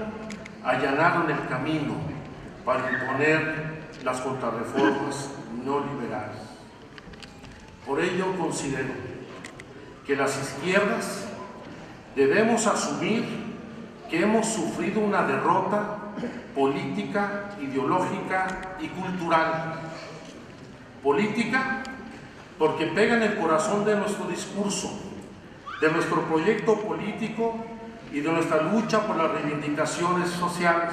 allanaron el camino para imponer las contrarreformas neoliberales. Por ello considero que las izquierdas debemos asumir que hemos sufrido una derrota política, ideológica y cultural. Política, porque pega en el corazón de nuestro discurso, de nuestro proyecto político y de nuestra lucha por las reivindicaciones sociales.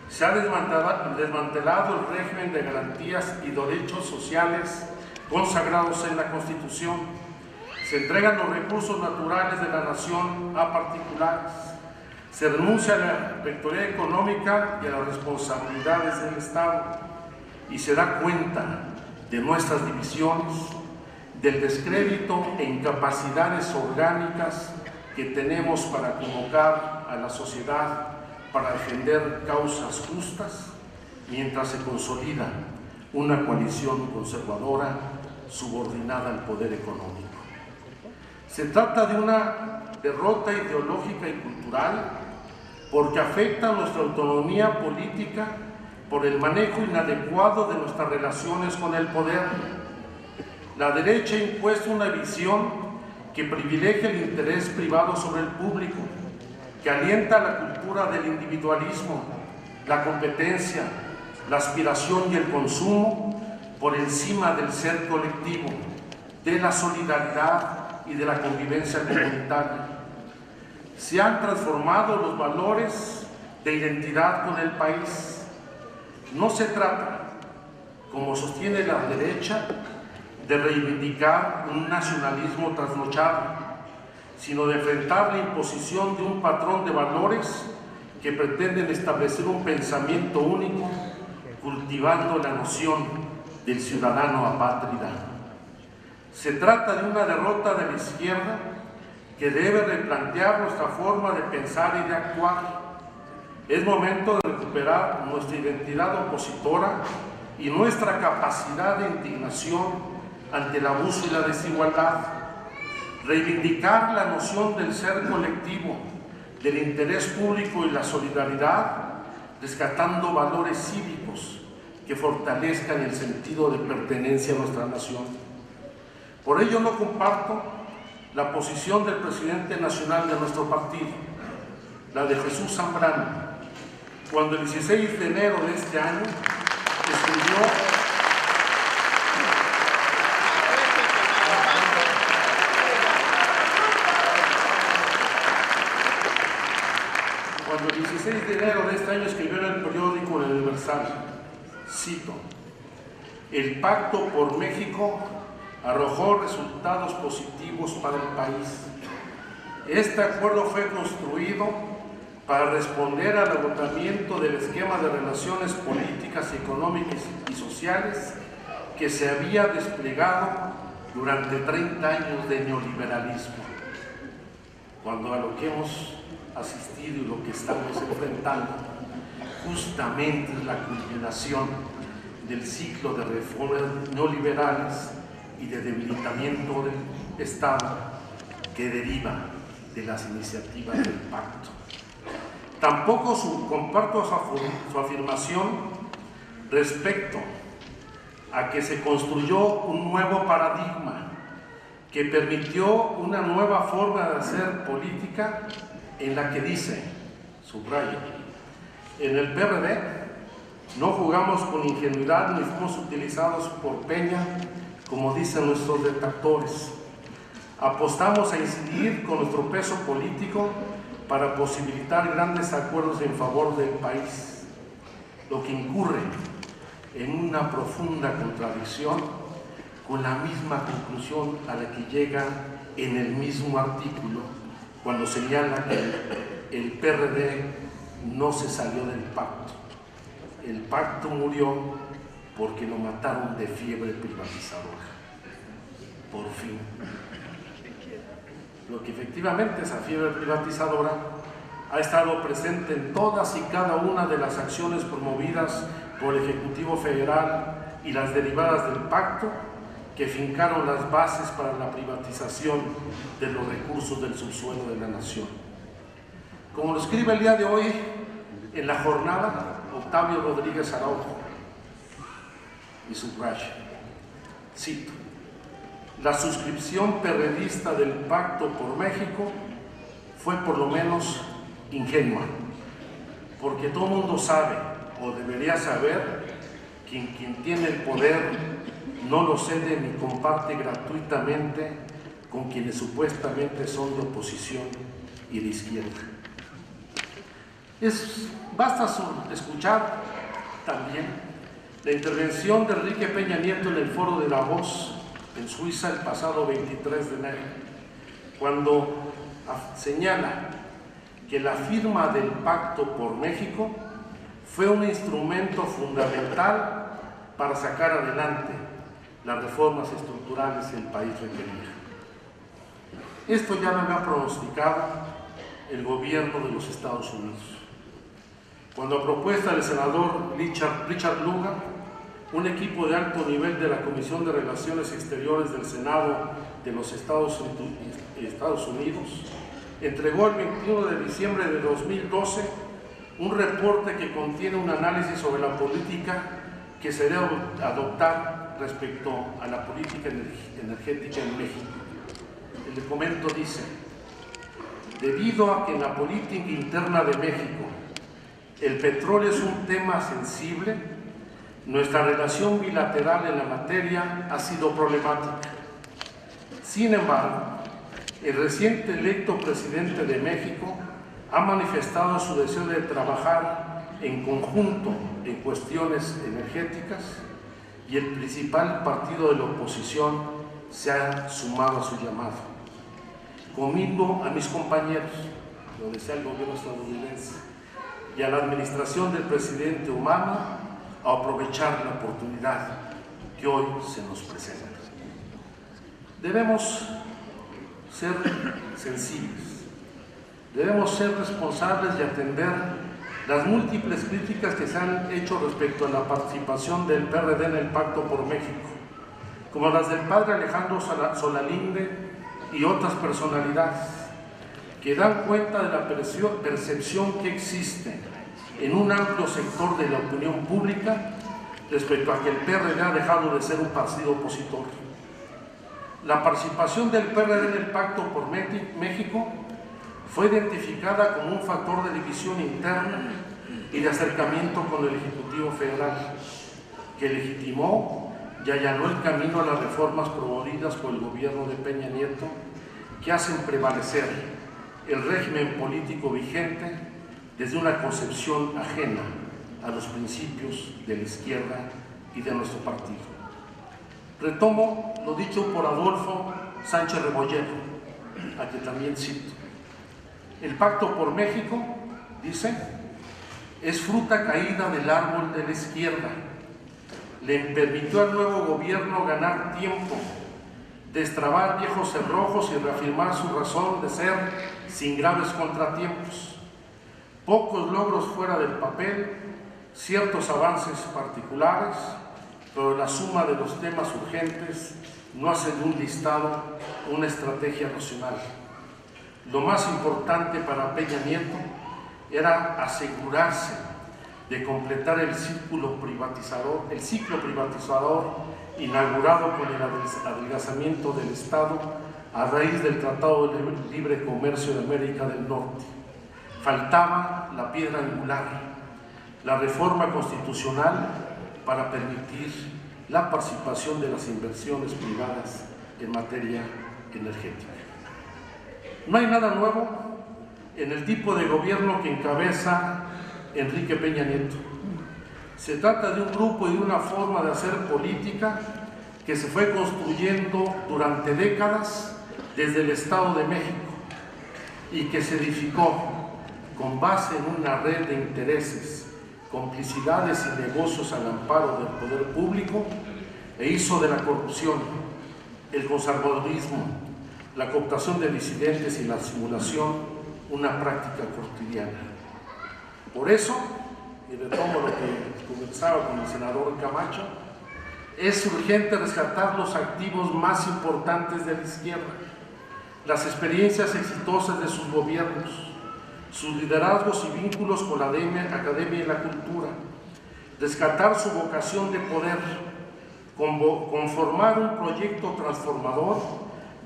Se ha desmantelado el régimen de garantías y derechos sociales consagrados en la Constitución. Se entregan los recursos naturales de la nación a particulares. Se renuncia a la rectoría económica y a las responsabilidades del Estado. Y se da cuenta de nuestras divisiones, del descrédito e incapacidades orgánicas que tenemos para convocar a la sociedad para defender causas justas, mientras se consolida una coalición conservadora subordinada al poder económico. Se trata de una derrota ideológica y cultural porque afecta nuestra autonomía política por el manejo inadecuado de nuestras relaciones con el poder. La derecha ha impuesto una visión que privilegia el interés privado sobre el público, que alienta la cultura del individualismo, la competencia, la aspiración y el consumo por encima del ser colectivo, de la solidaridad y de la convivencia comunitaria. Se han transformado los valores de identidad con el país. No se trata, como sostiene la derecha, de reivindicar un nacionalismo trasnochado, sino de enfrentar la imposición de un patrón de valores que pretenden establecer un pensamiento único, cultivando la noción del ciudadano apátrida. Se trata de una derrota de la izquierda que debe replantear nuestra forma de pensar y de actuar. Es momento de recuperar nuestra identidad opositora y nuestra capacidad de indignación ante el abuso y la desigualdad. Reivindicar la noción del ser colectivo, del interés público y la solidaridad, rescatando valores cívicos que fortalezcan el sentido de pertenencia a nuestra nación. Por ello no comparto la posición del presidente nacional de nuestro partido, la de Jesús Zambrano, cuando el 16 de enero de este año escribió en el periódico El Universal, cito: "El Pacto por México arrojó resultados positivos para el país. Este acuerdo fue construido para responder al agotamiento del esquema de relaciones políticas, económicas y sociales que se había desplegado durante 30 años de neoliberalismo". Cuando a lo que hemos asistido y lo que estamos enfrentando justamente es la culminación del ciclo de reformas neoliberales y de debilitamiento del Estado que deriva de las iniciativas del pacto. Tampoco comparto su afirmación respecto a que se construyó un nuevo paradigma que permitió una nueva forma de hacer política en la que dice, subrayo: "En el PRD no jugamos con ingenuidad ni fuimos utilizados por Peña, como dicen nuestros detractores. Apostamos a incidir con nuestro peso político para posibilitar grandes acuerdos en favor del país, lo que incurre en una profunda contradicción con la misma conclusión a la que llega en el mismo artículo cuando señala que el PRD no se salió del pacto. El pacto murió porque lo mataron de fiebre privatizadora". Por fin. Lo que efectivamente esa fiebre privatizadora ha estado presente en todas y cada una de las acciones promovidas por el Ejecutivo Federal y las derivadas del pacto que fincaron las bases para la privatización de los recursos del subsuelo de la nación. Como lo escribe el día de hoy en La Jornada Octavio Rodríguez Araujo, y subraya, cito: "La suscripción perredista del Pacto por México fue por lo menos ingenua, porque todo el mundo sabe, o debería saber, que quien tiene el poder no lo cede ni comparte gratuitamente con quienes supuestamente son de oposición y de izquierda". Basta escuchar también la intervención de Enrique Peña Nieto en el Foro de Davos en Suiza el pasado 23 de enero, cuando señala que la firma del Pacto por México fue un instrumento fundamental para sacar adelante las reformas estructurales que el país requería. Esto ya lo había pronosticado el gobierno de los Estados Unidos, cuando a propuesta del senador Richard Lugar un equipo de alto nivel de la Comisión de Relaciones Exteriores del Senado de los Estados Unidos entregó el 21 de diciembre de 2012 un reporte que contiene un análisis sobre la política que se debe adoptar respecto a la política energética en México. El documento dice: debido a que en la política interna de México el petróleo es un tema sensible, nuestra relación bilateral en la materia ha sido problemática. Sin embargo, el reciente electo presidente de México ha manifestado su deseo de trabajar en conjunto en cuestiones energéticas y el principal partido de la oposición se ha sumado a su llamado. Conmigo a mis compañeros, lo desea el gobierno estadounidense, y a la administración del presidente Obama a aprovechar la oportunidad que hoy se nos presenta. Debemos ser sensibles, debemos ser responsables y atender las múltiples críticas que se han hecho respecto a la participación del PRD en el Pacto por México, como las del padre Alejandro Solalinde y otras personalidades que dan cuenta de la percepción que existe en un amplio sector de la opinión pública respecto a que el PRD ha dejado de ser un partido opositor. La participación del PRD en el Pacto por México fue identificada como un factor de división interna y de acercamiento con el Ejecutivo Federal, que legitimó y allanó el camino a las reformas promovidas por el gobierno de Peña Nieto, que hacen prevalecer el régimen político vigente desde una concepción ajena a los principios de la izquierda y de nuestro partido. Retomo lo dicho por Adolfo Sánchez Rebolledo, a quien también cito. El Pacto por México, dice, es fruta caída del árbol de la izquierda. Le permitió al nuevo gobierno ganar tiempo, destrabar viejos cerrojos y reafirmar su razón de ser sin graves contratiempos. Pocos logros fuera del papel, ciertos avances particulares, pero la suma de los temas urgentes no hace de un listado una estrategia nacional. Lo más importante para Peña Nieto era asegurarse de completar el ciclo privatizador inaugurado con el adelgazamiento del Estado a raíz del Tratado de Libre Comercio de América del Norte. Faltaba la piedra angular, la reforma constitucional para permitir la participación de las inversiones privadas en materia energética. No hay nada nuevo en el tipo de gobierno que encabeza Enrique Peña Nieto. Se trata de un grupo y de una forma de hacer política que se fue construyendo durante décadas desde el Estado de México y que se edificó con base en una red de intereses, complicidades y negocios al amparo del poder público e hizo de la corrupción, el conservadurismo, la cooptación de disidentes y la simulación una práctica cotidiana. Por eso, y retomo lo que conversaba con el senador Camacho, es urgente rescatar los activos más importantes de la izquierda, las experiencias exitosas de sus gobiernos, sus liderazgos y vínculos con la academia y la cultura, rescatar su vocación de poder, conformar un proyecto transformador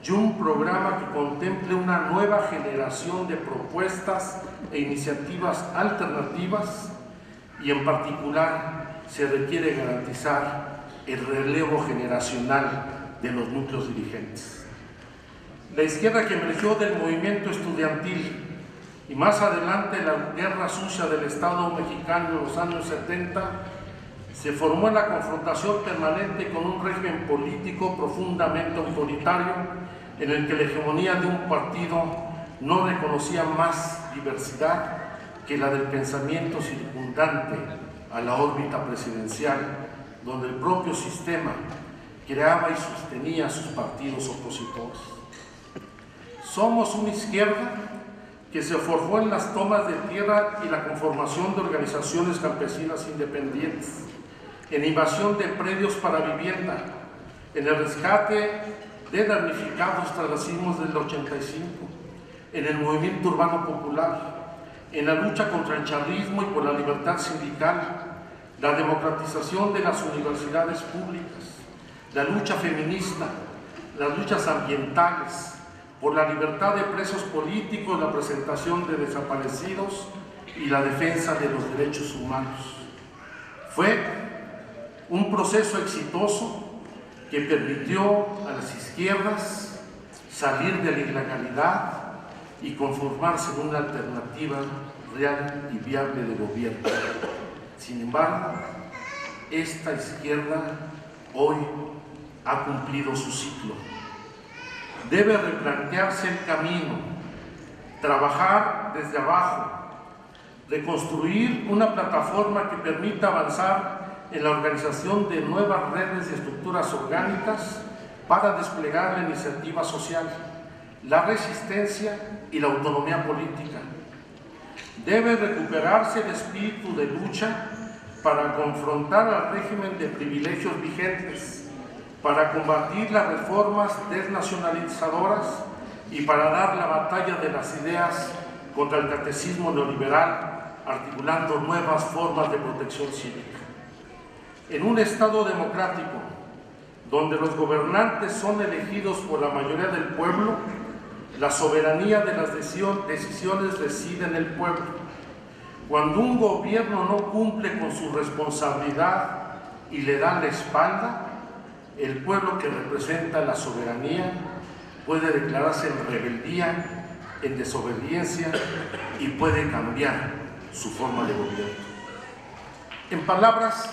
y un programa que contemple una nueva generación de propuestas e iniciativas alternativas, y en particular se requiere garantizar el relevo generacional de los núcleos dirigentes. La izquierda que emergió del movimiento estudiantil y más adelante la guerra sucia del Estado mexicano en los años 70, se formó en la confrontación permanente con un régimen político profundamente autoritario en el que la hegemonía de un partido no reconocía más diversidad que la del pensamiento circundante a la órbita presidencial, donde el propio sistema creaba y sostenía sus partidos opositores. Somos una izquierda que se forjó en las tomas de tierra y la conformación de organizaciones campesinas independientes, en invasión de predios para vivienda, en el rescate de damnificados tras los sismos del 85, en el movimiento urbano popular, en la lucha contra el charrismo y por la libertad sindical, la democratización de las universidades públicas, la lucha feminista, las luchas ambientales, por la libertad de presos políticos, la presentación de desaparecidos y la defensa de los derechos humanos. Fue un proceso exitoso que permitió a las izquierdas salir de la ilegalidad y conformarse en una alternativa real y viable de gobierno. Sin embargo, esta izquierda hoy ha cumplido su ciclo. Debe replantearse el camino, trabajar desde abajo, reconstruir una plataforma que permita avanzar en la organización de nuevas redes y estructuras orgánicas para desplegar la iniciativa social, la resistencia y la autonomía política. Debe recuperarse el espíritu de lucha para confrontar al régimen de privilegios vigentes, para combatir las reformas desnacionalizadoras y para dar la batalla de las ideas contra el catecismo neoliberal, articulando nuevas formas de protección cívica. En un Estado democrático, donde los gobernantes son elegidos por la mayoría del pueblo, la soberanía de las decisiones reside en el pueblo. Cuando un gobierno no cumple con su responsabilidad y le da la espalda, el pueblo que representa la soberanía puede declararse en rebeldía, en desobediencia y puede cambiar su forma de gobierno. En palabras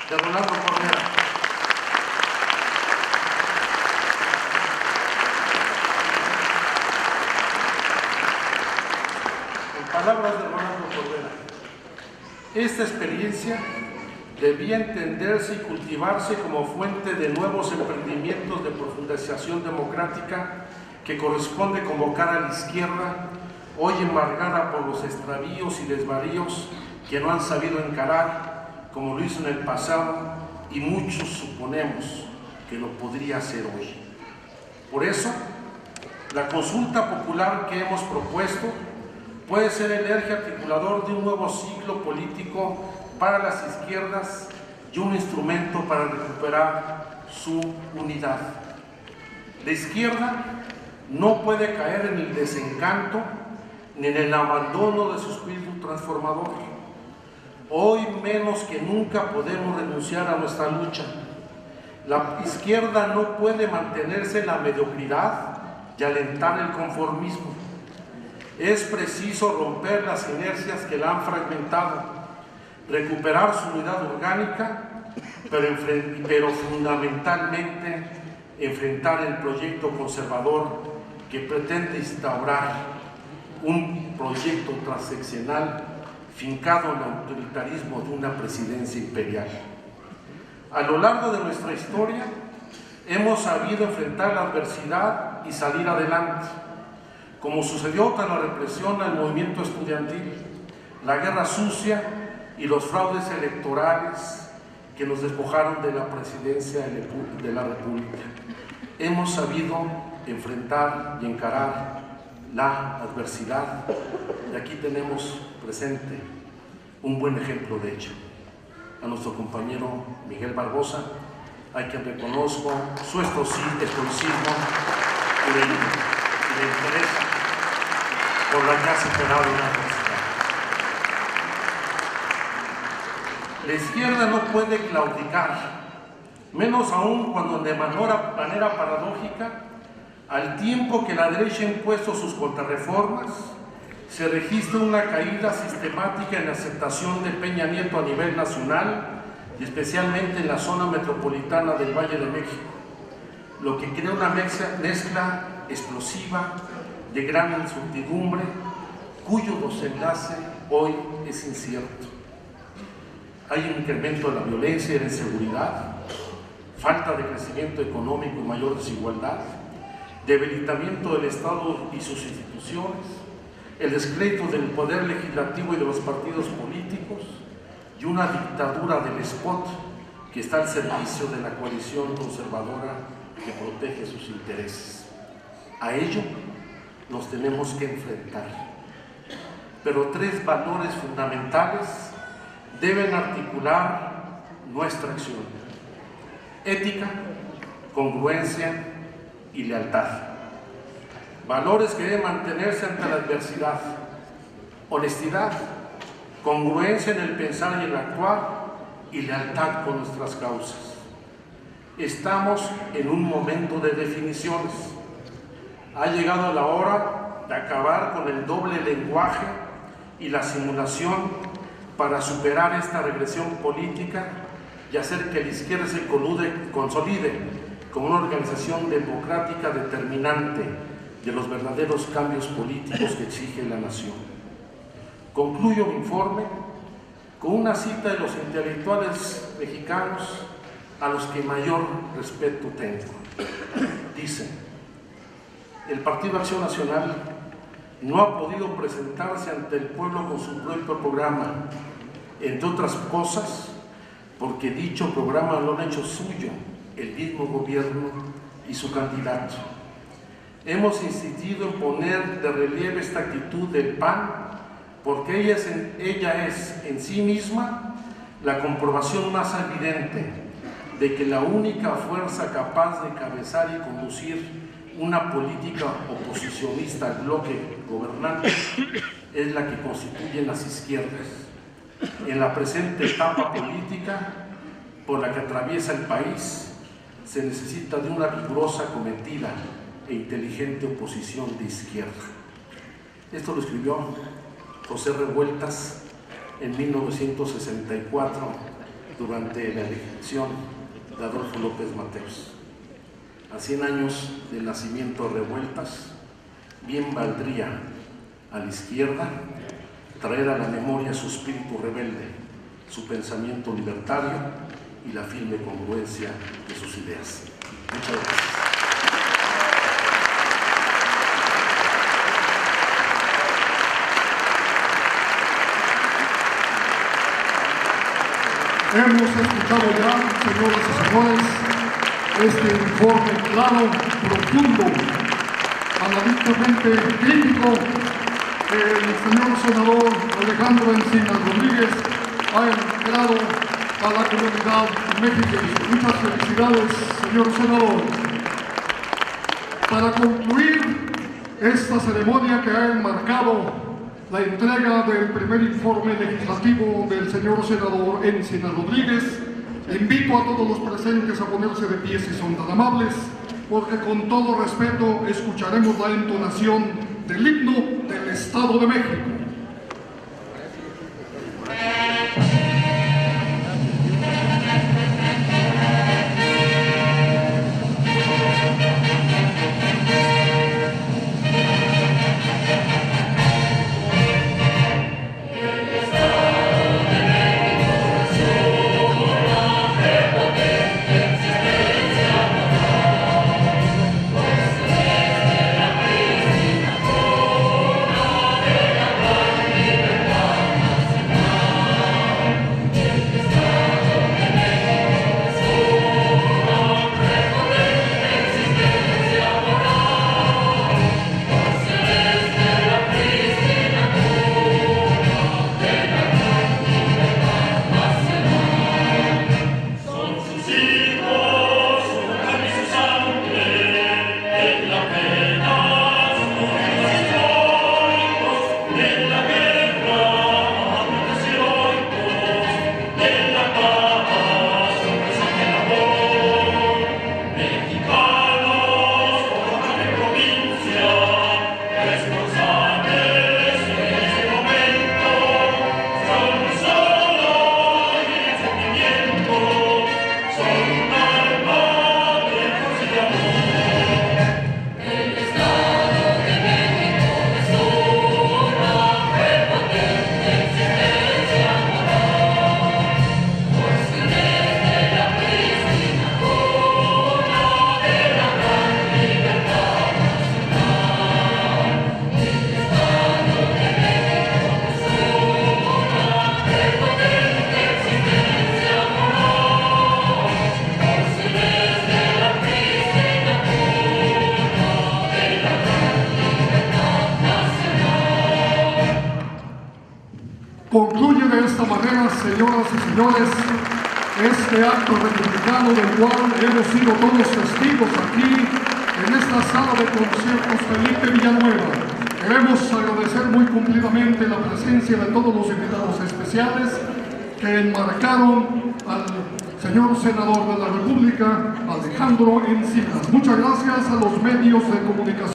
de Rolando Cordera, esta experiencia debía entenderse y cultivarse como fuente de nuevos emprendimientos de profundización democrática que corresponde convocar a la izquierda, hoy embargada por los extravíos y desvaríos que no han sabido encarar, como lo hizo en el pasado, y muchos suponemos que lo podría hacer hoy. Por eso, la consulta popular que hemos propuesto puede ser el eje articulador de un nuevo ciclo político para las izquierdas y un instrumento para recuperar su unidad. La izquierda no puede caer en el desencanto ni en el abandono de su espíritu transformador. Hoy menos que nunca podemos renunciar a nuestra lucha. La izquierda no puede mantenerse en la mediocridad y alentar el conformismo. Es preciso romper las inercias que la han fragmentado, recuperar su unidad orgánica, pero fundamentalmente enfrentar el proyecto conservador que pretende instaurar un proyecto transeccional fincado en el autoritarismo de una presidencia imperial. A lo largo de nuestra historia hemos sabido enfrentar la adversidad y salir adelante, como sucedió tras la represión al movimiento estudiantil, la guerra sucia y los fraudes electorales que nos despojaron de la presidencia de la República. Hemos sabido enfrentar y encarar la adversidad, y aquí tenemos presente un buen ejemplo de ello. A nuestro compañero Miguel Barbosa, a quien reconozco su estoicismo y le interesa por la que ha superado una adversidad. La izquierda no puede claudicar, menos aún cuando de manera paradójica, al tiempo que la derecha ha impuesto sus contrarreformas, se registra una caída sistemática en la aceptación de Peña Nieto a nivel nacional y especialmente en la zona metropolitana del Valle de México, lo que crea una mezcla explosiva de gran incertidumbre, cuyo desenlace hoy es incierto. Hay un incremento de la violencia y la inseguridad, falta de crecimiento económico y mayor desigualdad, debilitamiento del Estado y sus instituciones, el descrédito del poder legislativo y de los partidos políticos y una dictadura del spot que está al servicio de la coalición conservadora que protege sus intereses. A ello nos tenemos que enfrentar. Pero tres valores fundamentales deben articular nuestra acción: ética, congruencia y lealtad. Valores que deben mantenerse ante la adversidad: honestidad, congruencia en el pensar y el actuar, y lealtad con nuestras causas. Estamos en un momento de definiciones. Ha llegado la hora de acabar con el doble lenguaje y la simulación para superar esta regresión política y hacer que la izquierda se consolide como una organización democrática determinante de los verdaderos cambios políticos que exige la nación. Concluyo mi informe con una cita de los intelectuales mexicanos a los que mayor respeto tengo. Dicen: el Partido Acción Nacional no ha podido presentarse ante el pueblo con su propio programa, entre otras cosas porque dicho programa lo han hecho suyo el mismo gobierno y su candidato. Hemos insistido en poner de relieve esta actitud del PAN porque ella es en sí misma la comprobación más evidente de que la única fuerza capaz de encabezar y conducir una política oposicionista al bloque gobernante es la que constituyen las izquierdas. En la presente etapa política por la que atraviesa el país, se necesita de una rigurosa, cometida e inteligente oposición de izquierda. Esto lo escribió José Revueltas en 1964 durante la elección de Adolfo López Mateos. A 100 años del nacimiento de Revueltas, bien valdría a la izquierda traer a la memoria su espíritu rebelde, su pensamiento libertario y la firme congruencia de sus ideas. Muchas gracias. Hemos escuchado ya, señoras y señores, este informe claro, profundo, analíticamente crítico, que el señor senador Alejandro Encinas Rodríguez ha entregado a la comunidad mexiquense. Muchas felicidades, señor senador. Para concluir esta ceremonia que ha enmarcado la entrega del primer informe legislativo del señor senador Encinas Rodríguez, invito a todos los presentes a ponerse de pie si son tan amables, porque con todo respeto escucharemos la entonación del himno del Estado de México. manera, señoras y señores, este acto republicano del cual hemos sido todos testigos aquí en esta sala de conciertos Felipe Villanueva. Queremos agradecer muy cumplidamente la presencia de todos los invitados especiales que enmarcaron al señor senador de la República, Alejandro Encinas. Muchas gracias a los medios de comunicación.